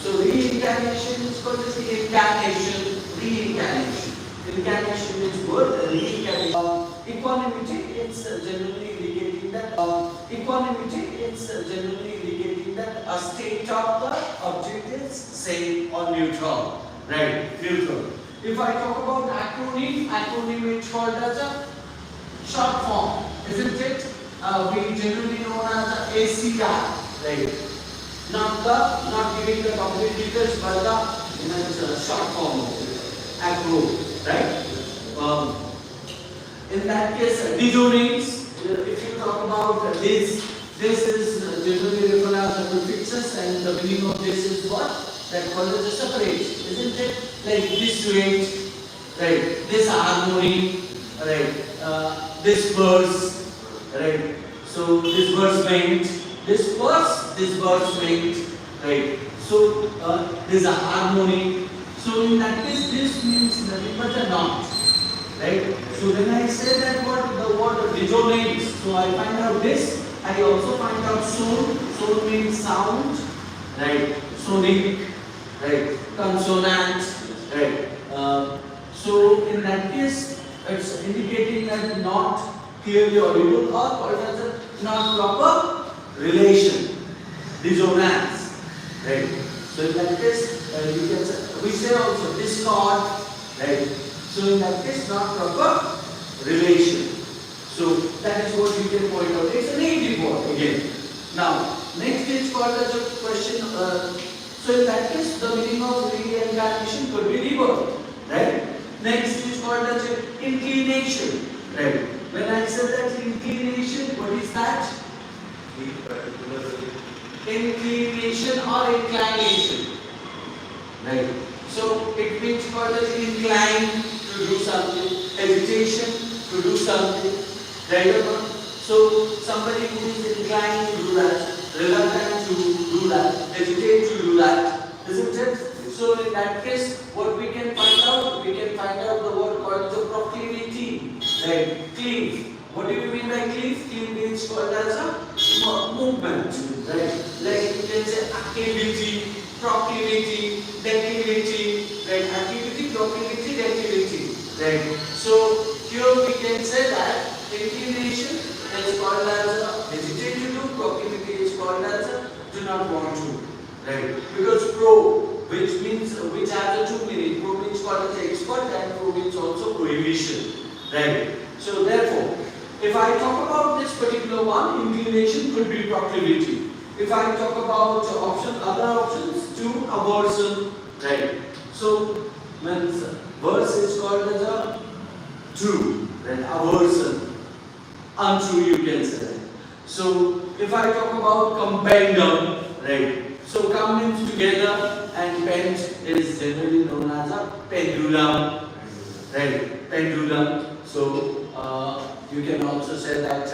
S1: So reincarnation is called as reincarnation. Incarnation means word. Reincarnation. Equanimity. It's generally indicating that. A state of the object is same or neutral. Right. Neutral. If I talk about acronym is called as a short form, isn't it? We generally known as the ACT. Right. Not giving the complete details, but the short form of it. Acro, right? In that case, dejonates. If you talk about this is generally referred as the prefixes, and the meaning of this is what? That called as a separate, isn't it? Like this rate, right? This harmony, right? This verse, right? So this verse meant, this verse meant, right? So there's a harmony. So in that case, this means nothing but a knot, right? So when I say that the word resonates, so I find out this. I also find out sound. Sound means sound, right? Sonic, right? Consonant, right? So in that case, it's indicating that not clearly audible, or called as a not proper relation, dissonance, right? So in that case, you can say, we say also discord, right? So in that case, not proper relation. So that is what you can point out. It's a negative word again. Now, next is called as a question. So in that case, the meaning of reincarnation could be rebirth, right? Next is called as inclination. Right. When I said that inclination, what is that? Inclination or inclination. Right. So it means further inclined to do something, hesitation to do something. Right. So somebody who is inclined to do that, reluctant to do that, hesitate to do that, isn't it? So in that case, what we can find out? We can find out the word called the proclivity. Right. Cleave. What do you mean by cleave? Cleave means called as a movement. Right. Like you can say activity, proclivity, declivity. Right. Activity, proclivity, declivity. Right. So here we can say that inclination is called as a hesitate to do, proclivity is called as a do not want to. Right. Because pro, which has a two meaning. Pro means called as expert and pro means also prohibition. Right. So therefore, if I talk about this particular one, inclination could be proclivity. If I talk about other options, to aversion. Right. So means verse is called as a true, then aversion, untrue you can say that. So if I talk about compendum, right? So come means together and pend is generally known as a pendulum, right? Pendulum. So you can also say that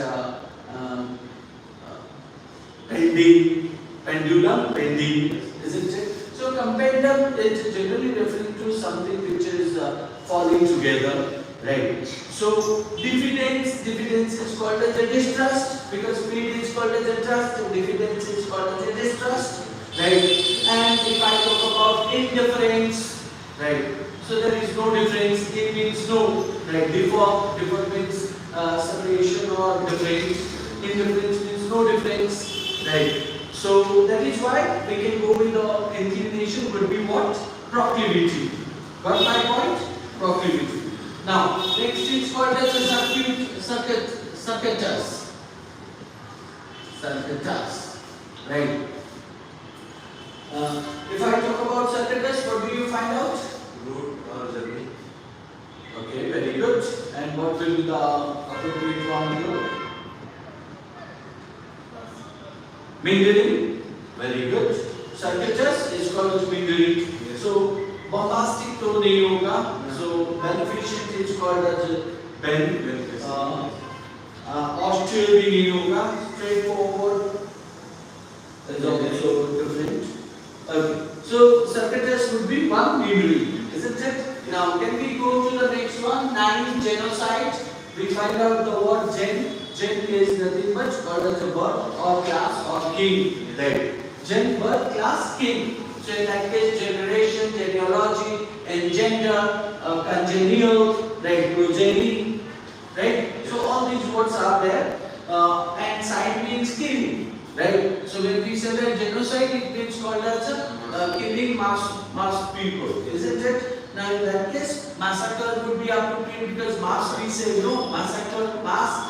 S1: pending, pendulum, pending, isn't it? So compendum is generally referring to something which is falling together. Right. So diffidence is called as a distrust because greed is called as a trust. So diffidence is called as a distrust. Right. And if I talk about indifference, right. So there is no difference. It means no. Right. Differ means separation or difference. Indifference means no difference. Right. So that is why we can go with the inclination would be what? Proclivity. Got my point? Proclivity. Now, next is called as a circuitous. Circuitous. Right. If I talk about circuitous, what do you find out?
S2: Route or journey.
S1: Okay, very good. And what will be the appropriate one here? Mindering. Very good. Circuitous is called as mindering.
S2: Yes.
S1: So, bombastic to nahi hoga. So beneficent is called as ben. Austere bhi nahi hoga. Straightforward is also different. Okay. So circuitous would be one memory, isn't it? Now can we go to the next one? 9 genocide. We find out the word gen. Gen is nothing but called as a birth or class or king. Right. Gen, birth, class, king. So in that case, generation, genealogy, engender, congenial, right, progeny, right? So all these words are there. And side means killing, right? So when we say that genocide, it means called as killing mass people, isn't it? Now in that case, massacre would be appropriate because mass we say no, massacre, mass,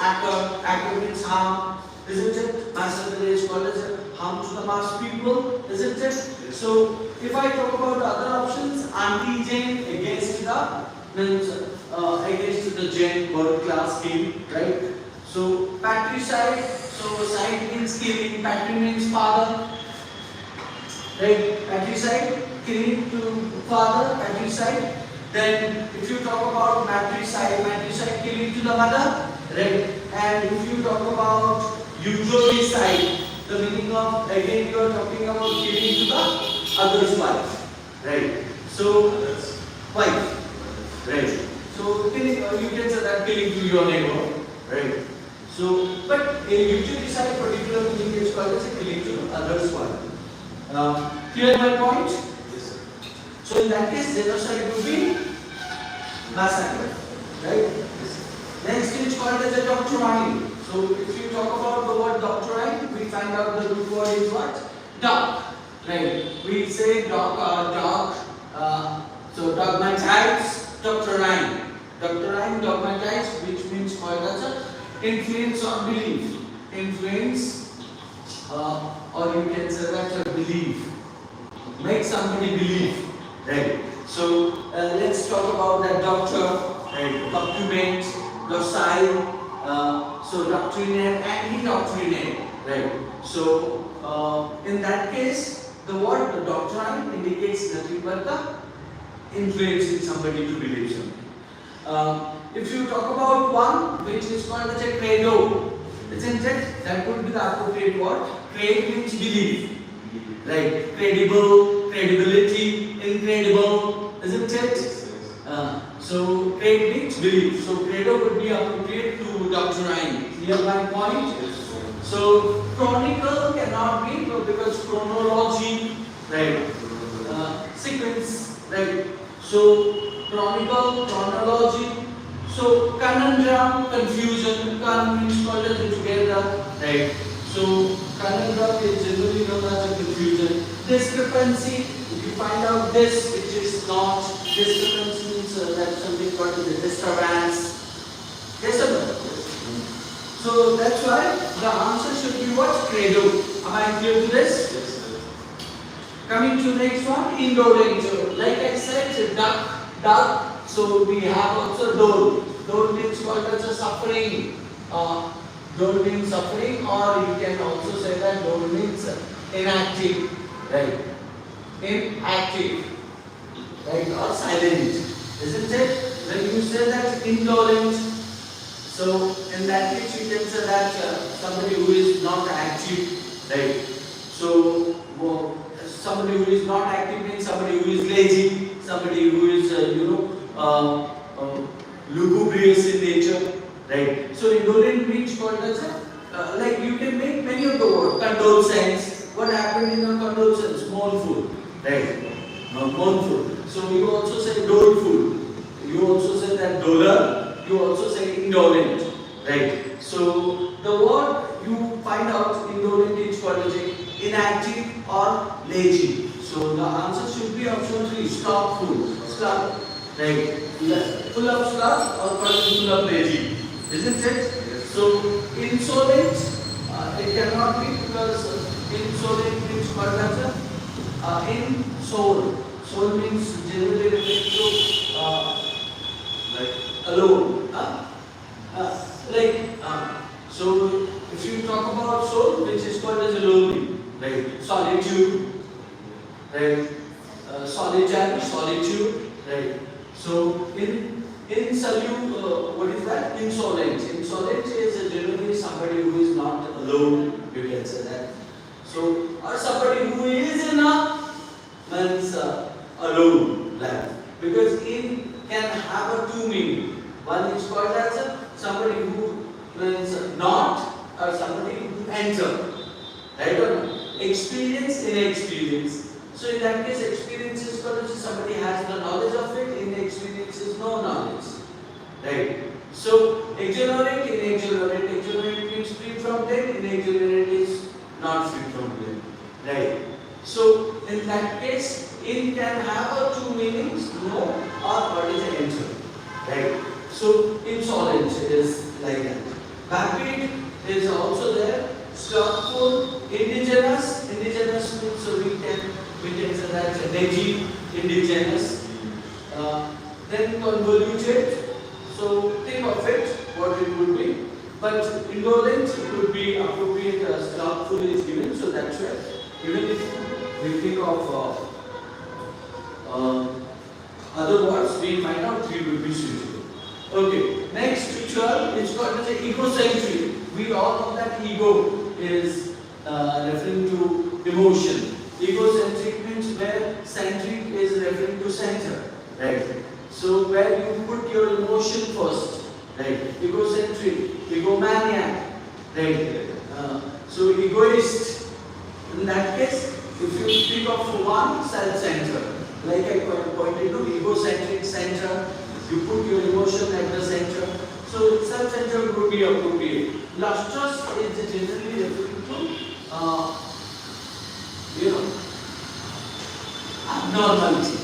S1: acre means harm, isn't it? Massacre is called as harm to the mass people, isn't it? So if I talk about the other options, anti-gen against the means against the gen birth class king, right? So patricide, so side means killing, patri means father, right? Patricide, killing to father, patricide. Then if you talk about matricide, matricide killing to the mother, right? And if you talk about usuricide, the meaning of again you are talking about killing to the other's wife, right? So wife, right? So killing, you can say that killing to your neighbor, right? So, but usuricide particular meaning is called as killing to other's wife. Clear my point?
S2: Yes, sir.
S1: So in that case, genocide would be massacre, right? Next is called as a doctrine. So if you talk about the word doctrine, we find out the root word is what? Doc, right? We say doc, so dogmatize, doctrine, dogmatize, which means called as a influence on belief, influence, or you can say that a belief, make somebody believe, right? So let's talk about that doctor, right? Document, docile, so doctrinate and indoctrinate, right? So in that case, the word the doctrine indicates nothing but the influencing somebody to believe something. If you talk about one which is called as a credo, isn't it? That would be the appropriate word. Credo means belief, right? Credible, credibility, incredible, isn't it? So credo means belief. So credo would be appropriate to doctrine. Clear my point? So chronicle cannot be because chronology, right? Sequence, right? So chronicle, chronology. So conundrum, confusion. Con means called as together, right? So conundrum is generally known as a confusion. Discrepancy. If you find out this, which is not discrepancy, means that something called as a disturbance. Yes or no? So that's why the answer should be what? Credo. Am I clear to this?
S2: Yes, sir.
S1: Coming to next one, indolent. Like I said, duck. So we have also dole. Dole means called as a suffering. Dole means suffering, or you can also say that dole means inactive, right? Inactive, right? Or silent, isn't it? When you say that indolent, so in that case you can say that somebody who is not active, right? So somebody who is not active means somebody who is lazy, somebody who is lugubrious in nature, right? So indolent means called as like you can make many of the words. Condolence. What happened in a condolence? Mournful, right? Mournful. So you also say doleful. You also say that dolor. You also say indolent, right? So the word you find out indolent is called as inactive or lazy. So the answer should be option 3, slothful. Sloth, right? Full of sloth or full of lazy, isn't it?
S2: Yes.
S1: So insolent, it cannot be because insolent means called as in soul. Soul means generally referred to
S2: Like
S1: alone. So if you talk about soul, which is called as lonely, right? Solitude, right? Solitude, right? So what is that? Insolent. Insolent is generally somebody who is not alone. You can say that. So or somebody who is in a means alone life, because in can have a two meaning. One is called as somebody who means not, or somebody who enter. Right or no? Experience, inexperience. So in that case, experience is called as somebody has the knowledge of it, inexperience is no knowledge. Right? So exonerate, inexonerate. Exonerate means free from blame, inexonerate is not free from blame. Right? So in that case, in can have two meanings, no or what is enter. Right? So insolent is like that. Vapid is also there. Slothful, indigenous. Indigenous means so we can say that negy, indigenous. Then convoluted. So think of it, what it would be. But indolent would be appropriate. Slothful is given, so that's why even if we think of other words, we find out 3 would be suitable. Okay, next 12 is called as egocentric. We all know that ego is referring to emotion. Egocentric means where centric is referring to center, right? So where you put your emotion first, right? Egocentric, egomaniac, right? So egoist. In that case, if you think of one, self-centered. Like I pointed to, egocentric center, you put your emotion at the center. So self-centered would be appropriate. Lustrous is generally referring to, abnormality,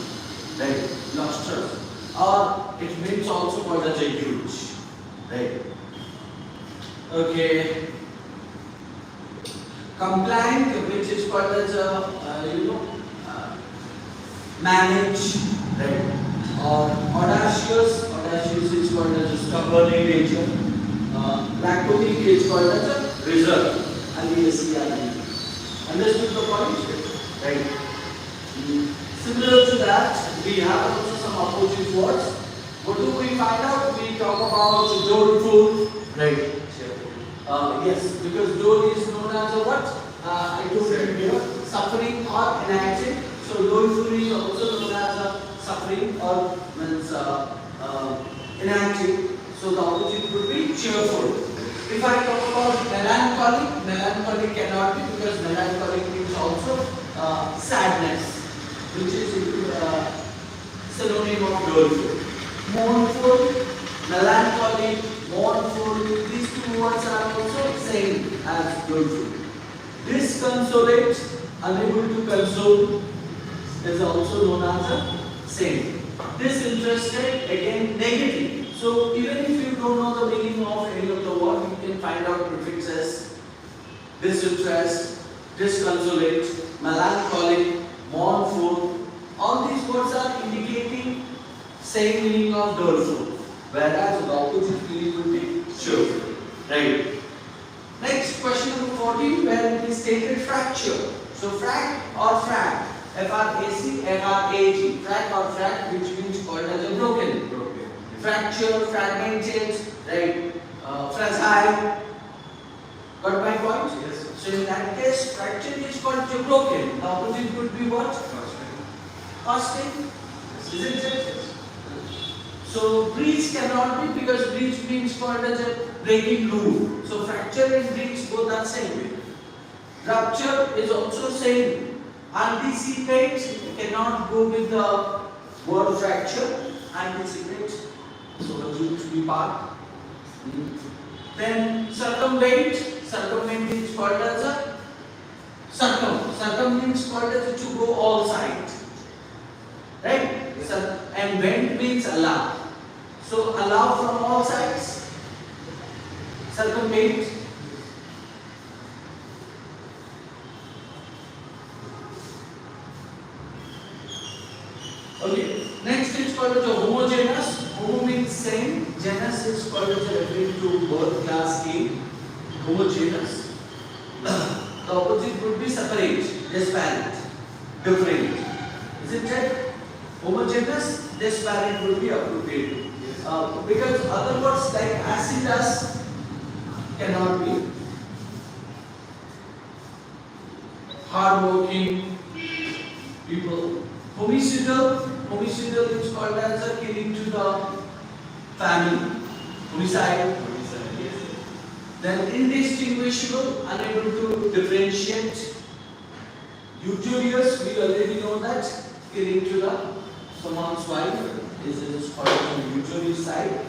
S1: right? Lustrous. Or it means also called as a huge, right? Okay. Compliant, which is called as manage, right? Or audacious Audacious is called as a stubborn in nature. Laconic is called as a reserve. And the SCR. Understood the point? Right. Similar to that, we have also some opposite words. What do we find out? We talk about doleful. Right. Yes, because dole is known as a what? I told you here, suffering or enacting. So doleful is also known as a suffering or means enacting. So the opposite would be cheerful. If I talk about melancholic, melancholic cannot be because melancholic means also sadness, which is synonym of doleful. Mournful, melancholic, mournful, these two words are also same as doleful. Disconsolate, unable to console, is also known as a same. Disinterested, again negative. So even if you don't know the meaning of any of the word, you can find out prefixes. Disinterest, disconsolate, melancholic, mournful. All these words are indicating same meaning of doleful, whereas the opposite meaning would be cheerful. Right. Next, question number 14, where it is stated fracture. So frac or frag, F-R-A-C, F-R-A-G, frac or frag, which means called as a broken. Fracture, fragmented, right? Fragile. Got my point? Yes. So in that case, fracture is called to broken. The opposite would be what? Casting. Isn't it? So breach cannot be because breach means called as a breaking loop. So fracture and breach both are same. Rupture is also same. Anticipate cannot go with the word fracture. Anticipate. So assume to be part. Then circumvent. Circumvent is called as a circum means called as a to go all sides. Right? And vent means allow. So allow from all sides. Circumvent. Okay. Next is called as a homogeneous. Homo means same. Genus is called as referring to birth class A. Homogeneous. The opposite would be separate, disparate, different. Isn't it? Homogeneous, disparate would be appropriate. Because other words like acidus cannot be. Hardworking people. Homicidal is called as a killing to the family. Homicide. Then indistinguishable, unable to differentiate. Uxorious, we already know that, killing to the someone's wife is called the uxorious side,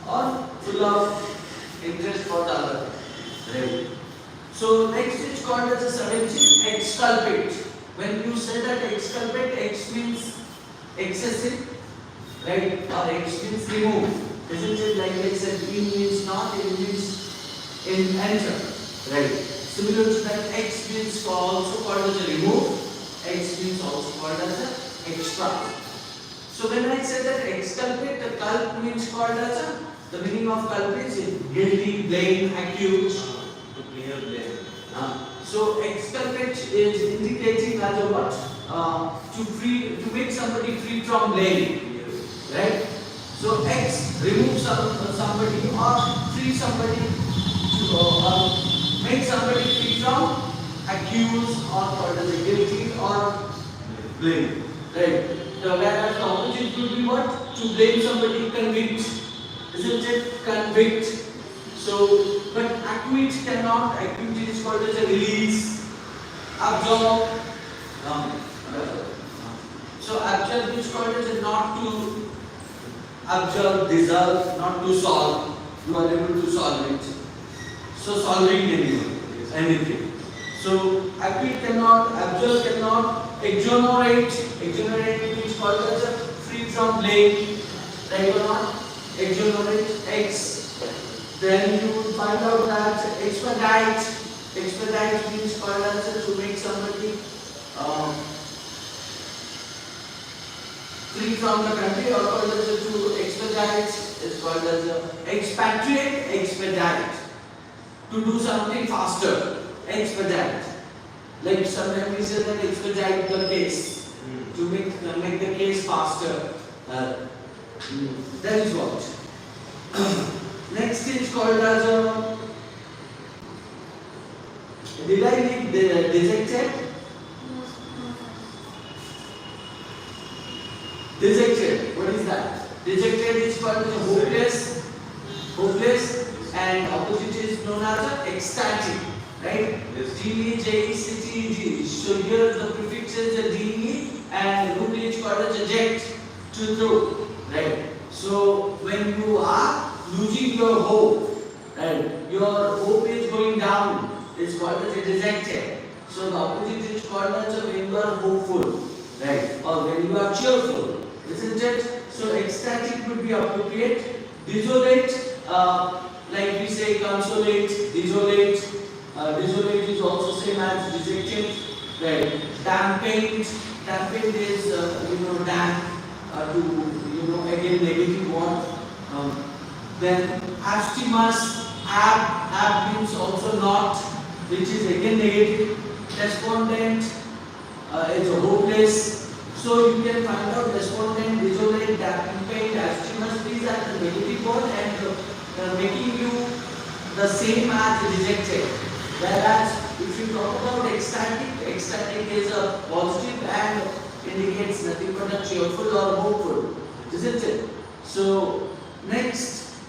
S1: or full of interest for the other. Right. So next is called as a 17, exculpate. When you say that exculpate, X means excessive, right? Or X means remove. Isn't it like I said, in means not, in means in enter, right? Similar to that, X means also called as a remove, X means also called as a extract. So when I say that exculpate, the culp means called as a, the meaning of culp is guilty, blame, accused.
S2: To clear blame.
S1: So exculpate is indicating as a what? To make somebody free from blame, right? So X remove somebody or free somebody or make somebody free from accuse or called as a guilty or blame, right? So whereas the opposite would be what? To blame somebody, convict, isn't it? Convict. So, but acquit cannot. Acquit is called as a release. Absolve. So absolve is called as a not to absolve, dissolve, not to solve. You are able to solve it. So solving anything. So acquit cannot, absolve cannot, exonerate. Exonerate means called as a free from blame. Right or not? Exonerate. X. Then you will find out that expedite. Expedite means called as to make somebody free from the country or called as to expedite expedite is called as expatriate, expedite. To do something faster, expedite. Like sometimes we say that expedite the case, to make the case faster. That is what. Next is called as did I leave the dejected? Dejected. What is that? Dejected is called as hopeless, hopeless, and opposite is known as ecstatic. Right?
S2: Yes.
S1: D-E-J-E-C-T-E-G. So here the prefix is a D-E and root is called as eject, to throw. Right? So when you are losing your hope, right, your hope is going down, it's called as a dejected. So the opposite is called as when you are hopeful, right, or when you are cheerful, isn't it? So ecstatic would be appropriate. Desolate, like we say consolate, desolate. Desolate is also same as dejected, right? Dampened, dampened is damp to again negative word. Then abstemious, ab means also not, which is again negative. Despondent is hopeless. So you can find out despondent, desolate, dampened, abstemious. These are the negative word and making you the same as rejected. Whereas if you talk about ecstatic, ecstatic is a positive and indicates nothing but a cheerful or hopeful, isn't it? So next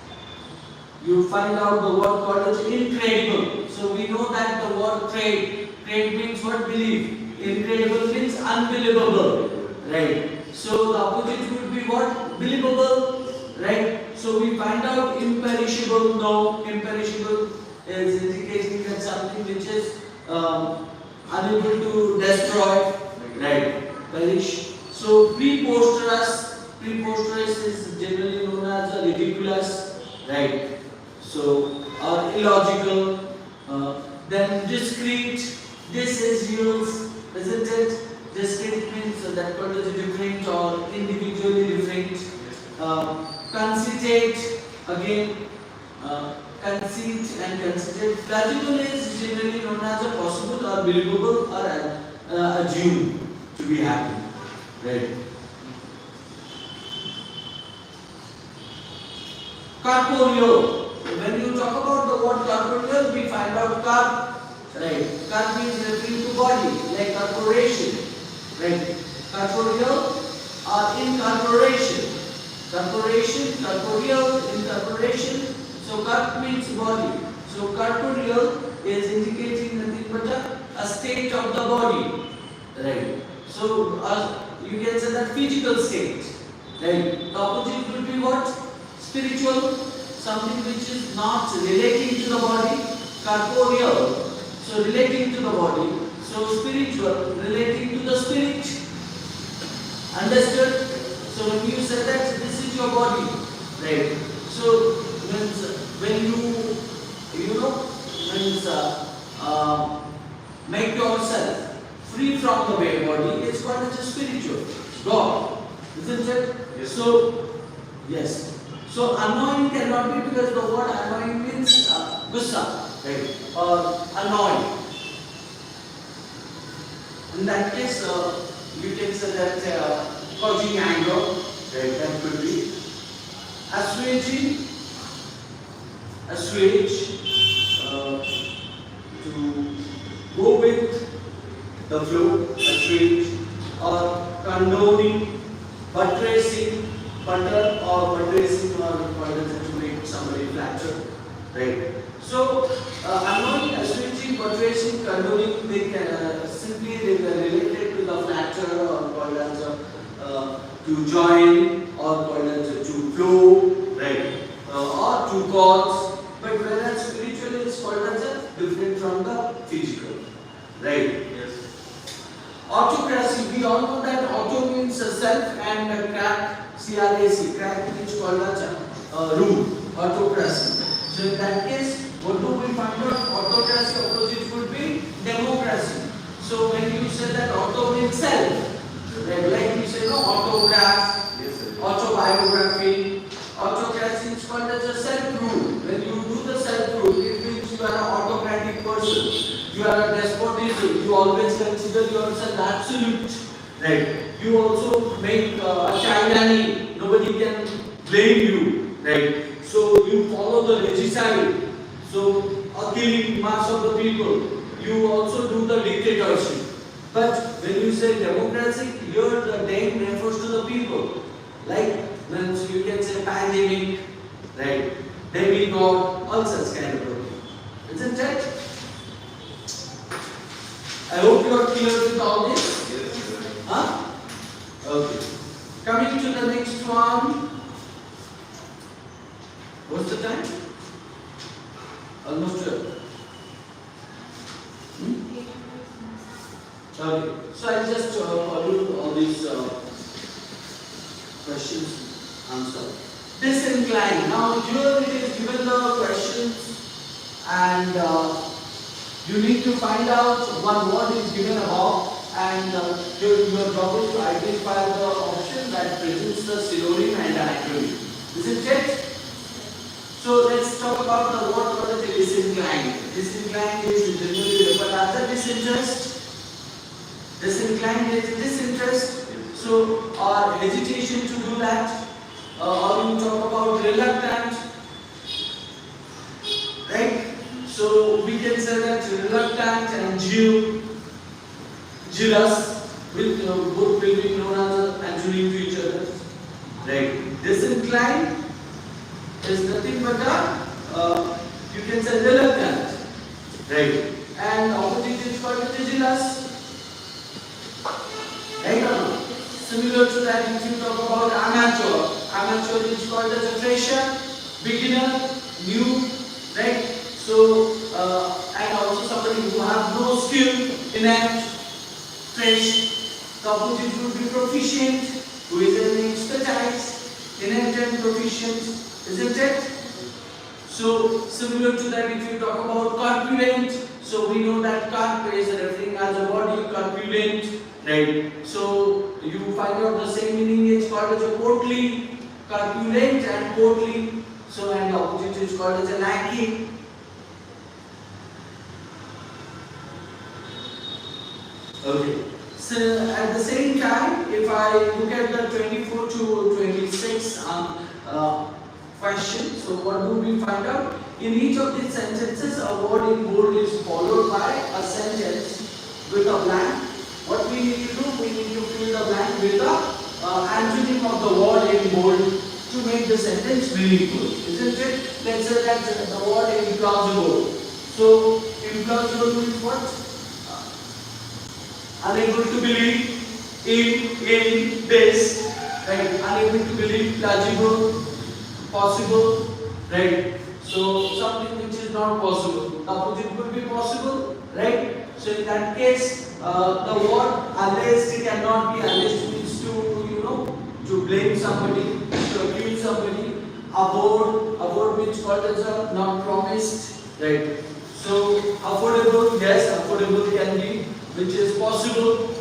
S1: you find out the word called as incredible. So we know that the word trade means what? Believe. Incredible means unbelievable, right? So the opposite would be what? Believable, right? So we find out imperishable. No, imperishable is indicating that something which is unable to destroy, right? Perish. So preposterous is generally known as ridiculous, right? So or illogical. Then discrete. This is used, isn't it? Discrete means that what is different or individually different. Conceited, again. Conceit and conceited. Plausible is generally known as a possible or believable or assumed to be happy. Right. Corporeal. When you talk about the word corporeal, we find out corp. Right. Corp means referring to body, like corporation. Right. Corporeal or incorporation. Corporation, corporeal, incorporation. So corp means body. So corporeal is indicating nothing but a state of the body. Right. So you can say that physical state. Right. The opposite will be what? Spiritual. Something which is not relating to the body. Corporeal. So relating to the body. So spiritual, relating to the spirit. Understood? So when you say that this is your body, right? So when you make yourself free from the body, it's called as a spiritual God, isn't it?
S2: Yes.
S1: So yes. So annoying cannot be because the word annoying means gussa, right? Or annoying. In that case, you can say that causing anger, right? That could be assuage, to go with the flow, assuage, or condoning, buttressing, butter or buttressing or to make somebody flatter, right? So annoying, assuaging, buttressing, condoning, they can simply related to the flatter or called as to join or called as to flow, right? Or to cause, but whereas spiritual is called as different from the physical, right?
S2: Yes.
S1: Autocracy, we all know that auto means self and crack, C-R-A-C, crack means called as rule, autocracy. So in that case, what do we find out? Autocracy opposite would be democracy. So when you say that auto means self, like you say no autograph,
S2: Yes, sir.
S1: autobiography, You are a despotism. You always consider yourself absolute. Right. You also make a tyranny. Nobody can blame you. Right. So you follow the regicide. So killing mass of the people. You also do the dictatorship. But when you say democracy, here the name refers to the people. Like when you can say pandemic, right? Demigod, all such kind of things. Isn't it? I hope you are clear with all this.
S2: Yes.
S1: Huh? Okay. Coming to the next one. What's the time? Almost 12. Okay. So I'll just follow all these questions answer. Disinclined. Now here it is given the questions and you need to find out one word is given above and your job is to identify the option that presents the synonym and acronym. Isn't it? So let's talk about the word called as disinclined. Disinclined is generally referred as a disinterest. Disinclined is disinterest. So our hesitation to do that. Or you talk about reluctant, right? So we can say that reluctant and jealous both will be known as antonym to each other, right? Disinclined is nothing but you can say reluctant, right? And opposite is called jealous, right or not? Similar to that, if you talk about amateur is called as a fresher, beginner, new, right? So, and also somebody who have no skill, inept, fresh. The opposite would be proficient, who is an expertise, inept and proficient, isn't it? So, similar to that, if you talk about corpulent, so we know that carp is referring as a body, corpulent, right? So you find out the same meaning is called as a portly, corpulent and portly. So and the opposite is called as a lanky. Okay. So at the same time, if I look at the 24 to 26 question, so what do we find out? In each of these sentences, a word in bold is followed by a sentence with a blank. What we need to do, we need to fill the blank with the antonym of the word in bold to make the sentence meaningful, isn't it? Let's say that the word implausible. So, implausible means what? Unable to believe in this, right? Unable to believe, plausible, possible, right? So, something which is not possible. The opposite would be possible, right? So, in that case, the word alleged cannot be alleged means to blame somebody, to accuse somebody. Abhorred means called as a not promised, right? So affordable, yes, affordable can be, which is possible,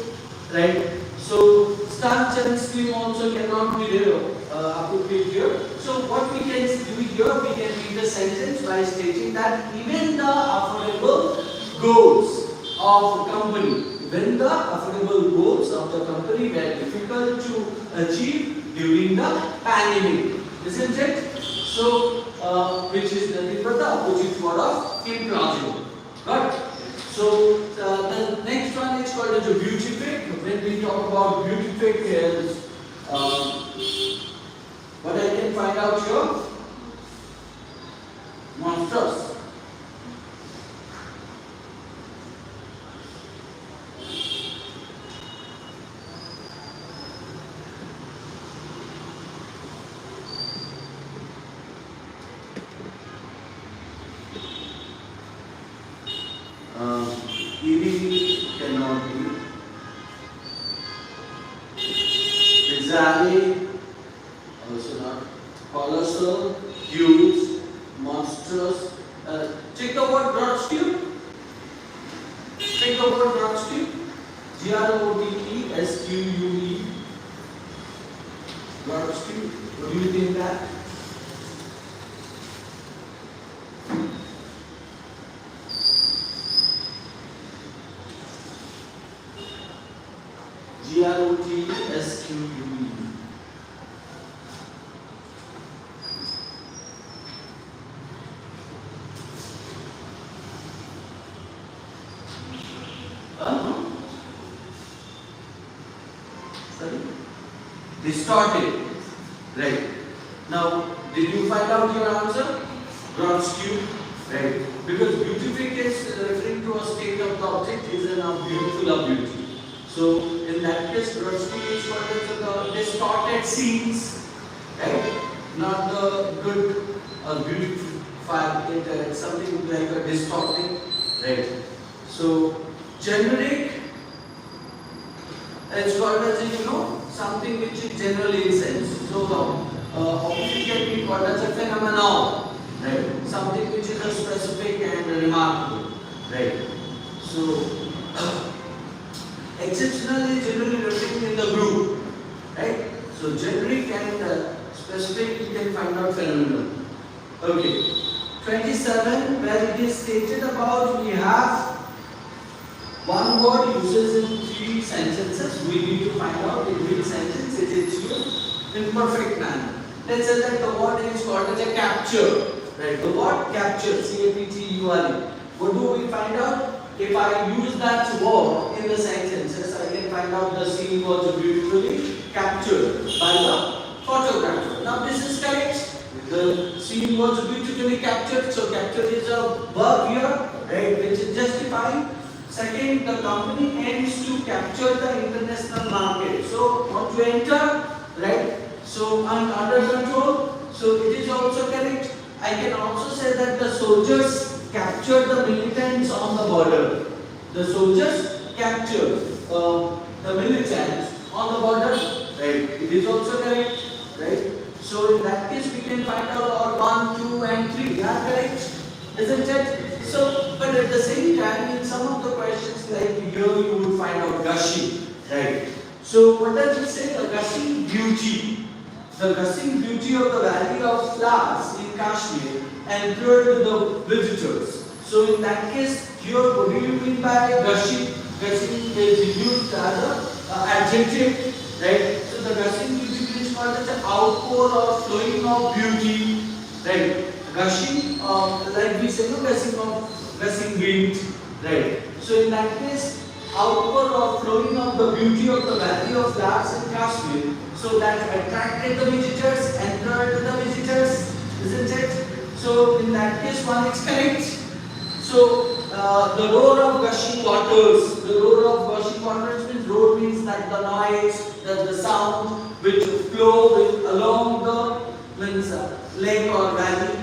S1: right? So starch and steam also cannot be there, appropriate here. So what we can do here, we can read the sentence by stating that even the affordable goals of the company, when the affordable goals of the company were difficult to achieve during the pandemic, isn't it? So, which is nothing but the opposite word of implausible. Right? So, the next one is called as a beautific. When we talk about beautific is what I can find out here, monstrous. EV cannot be. Bizarre, also not. Colossal, huge, monstrous. Check the word grotesque. Check the word grotesque. Grotesque. Grotesque. What do you think that? Grotesque. Sorry? Distorted. Right. Now, did you find out your answer? Brodsky. Right. Because beatific is referring to a state of the object is an beautiful of beauty. So, in that case, Brodsky is called as the distorted scenes. Right? Not the good or beautiful something like a distorted. Right. So, generic. It's called as something which is generally in sense. So obviously can be called as a phenomenon, right? Something which is a specific and remarkable, right? So exceptional is generally written in the group, right? So generic and specific you can find out phenomenon. Okay. 27 where it is stated about we have one word uses in 3 sentences. We need to find out in which sentence it is used in perfect manner. Let's say that the word is called as a capture. Right? The word capture, C-A-P-T-U-R-E. What do we find out? If I use that word in the sentences, I can find out the scene was beautifully captured by the photographer. Now this is correct. The scene was beautifully captured. So capture is a verb here, right? Which is justifying. Second, the company aims to capture the international market. So, want to enter, right? So, under control. So, it is also correct. I can also say that the soldiers captured the militants on the border. The soldiers captured the militants on the border, right? It is also correct, right? So, in that case, we can find out all 1, 2, and 3. They are correct, isn't it? So, but at the same time, in some of the questions like here, you would find out gushing, right? So, what does it say? The gushing beauty. The gushing beauty of the valley of flowers in Kashmir entered the visitors. So, in that case, here, what do you mean by gushing? Gushing is used as an adjective, right? So, the gushing beauty is called as an outpour or flowing of beauty, right? Gushing, like we say, gushing wind, right? So in that case, outpour or flowing of the beauty of the valley of flowers in Kashmir, so that attracted the visitors, entered the visitors, isn't it? So in that case, one is correct. So the roar of gushing waters, means roar means that the noise, the sound which flow along the lake or valley.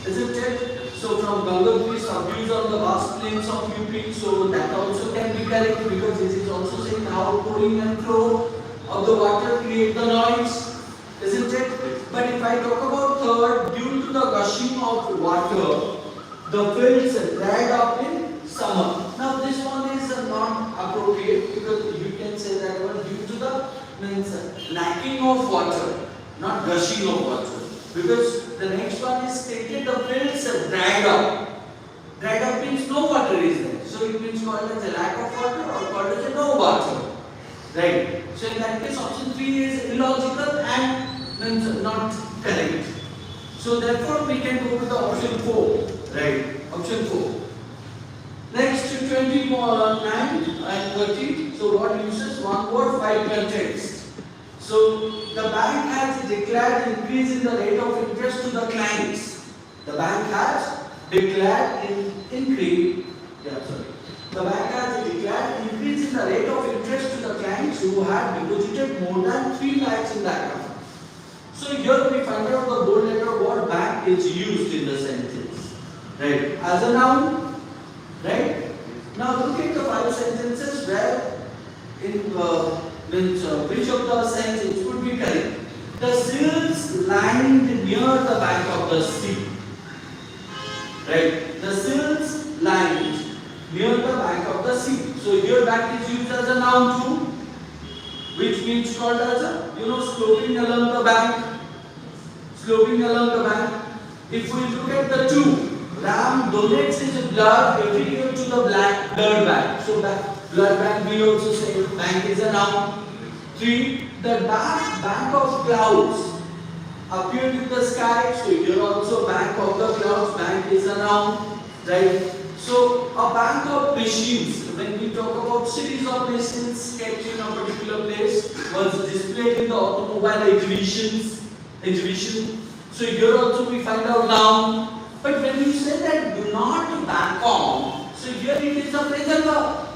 S1: Isn't it? So from Ganga some views on the vast plains of UP, so that also can be correct because this is also saying how pouring and flow of the water create the noise, isn't it? But if I talk about third, due to the gushing of water, the fields dried up in summer. Now this one is not appropriate because you can say that one due to the lacking of water, not gushing of water. Because the next one is stated the fields are dried up. Dried up means no water is there. So it means called as a lack of water or called as a no water. Right. So in that case option 3 is illogical and means not correct. So therefore we can go with the option 4. Right. Option 4. Next to 29 and 30. So what uses one word 5 context. So the bank has declared increase in the rate of interest to the clients. The bank has declared increase in the rate of interest to the clients who had deposited more than 3 lakhs in the account. So here we find out the bold letter what bank is used in the sentence. Right? As a noun. Right? Now look at the 5 sentences where in which of the sentences would be correct. The sills lined near the bank of the sea. Right? The sills lined near the bank of the sea. So here bank is used as a noun too, which means called as a sloping along the bank. Sloping along the bank. If we look at the 2, Ram donates his blood every year to the blood bank. So blood bank we also say bank is a noun. 3. The dark bank of clouds appeared in the sky. So here also bank of the clouds. Bank is a noun, right? So a bank of machines. When we talk about series of machines kept in a particular place was displayed in the automobile exhibition. So here also we find out noun. But when you say that do not bank on, so here it is a present verb,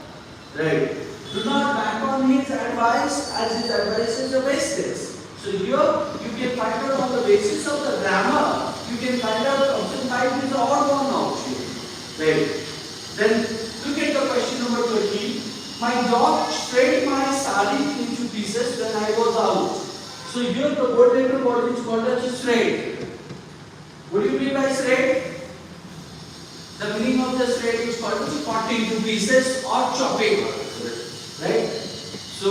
S1: right? Do not bank on his advice as his advice is a wastage. So here you can find out on the basis of the grammar, you can find out option 5 is the odd one option. Right. Then look at the question number 20. My dog shred my sari into pieces when I was out. So here the word letter what is called as shred. What do you mean by shred? The meaning of the shred is called as cut into pieces or chopping. Right? So,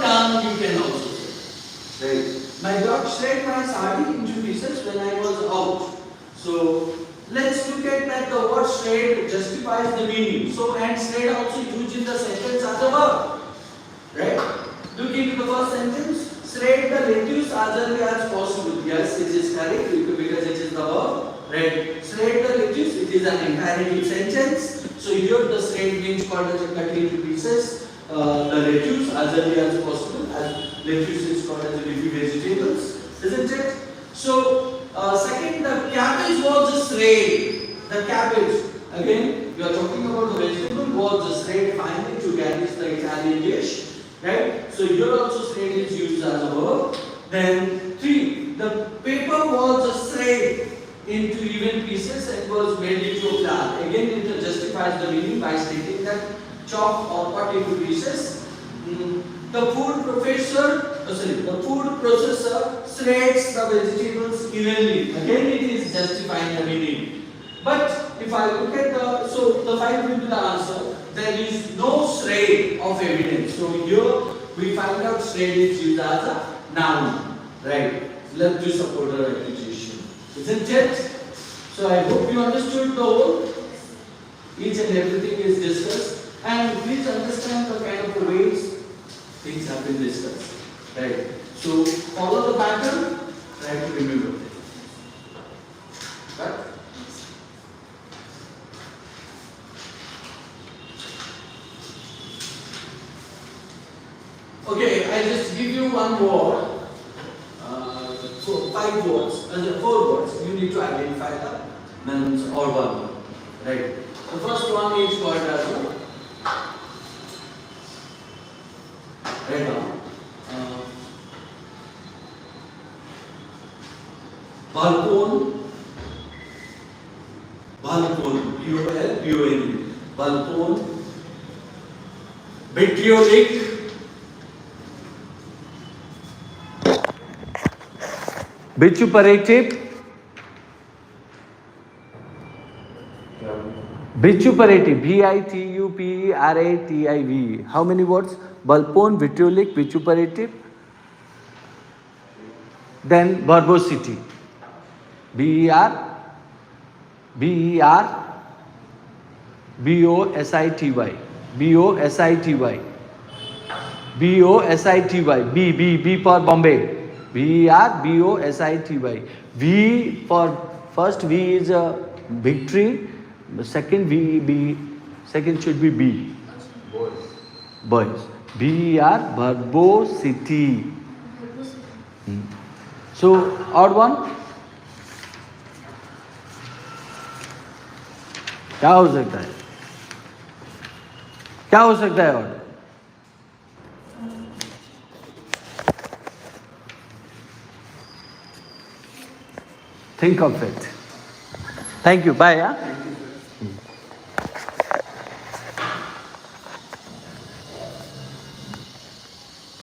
S1: tongue you can also say. Right? My dog shred my sari into pieces when I was out. So, let's look at that the word shred justifies the meaning. So, and shred also used in the sentence as a verb. Right? Look into the first sentence. Shred the lettuce as early as possible. Yes, it is correct because it is the verb. Right? Shred the lettuce, it is an imperative sentence. So here the shred means called as a cut into pieces. The lettuce as early as possible. As lettuce is called as a leafy vegetables, isn't it? So second, the cabbage was a shred. The cabbage, again, we are talking about the vegetable was a shred finely to garnish the Italian dish. Right? So here also shred is used as a verb. Then 3. The paper was a shred into even pieces and was made into a flour. Again, it justifies the meaning by stating that chop or cut into pieces. The food processor shreds the vegetables evenly. Again, it is justifying the meaning. But if I look at the 5 will be the answer. There is no shred of evidence. So here we find out shred is used as a noun. Right? Let to support our application. Isn't it? So I hope you understood the whole. Each and everything is discussed. And please understand the kind of ways things have been discussed. Right? So follow the pattern. Try to remember it. Right? Okay, I just give you one word. 5 words, 4 words. You need to identify the nouns or verb. Right? The first one is called as right now. Balcony. B-O-L-C-O-N-E. Balcony. Vitriolic. Vituperative. Vituperative. V-I-T-U-P-E-R-A-T-I-V. How many words? Balpone, vitriolic, vituperative. Then verbosity. B-O-S-I-T-Y. B-O-S-I-T-Y. B-O-S-I-T-Y. B for Bombay. B-E-R-B-O-S-I-T-Y. V for first V is a victory. Second second should be B. Boys. B-E-R verbosity. So odd one. क्या हो सकता है? क्या हो सकता है और? Think of it. Thank you. Bye.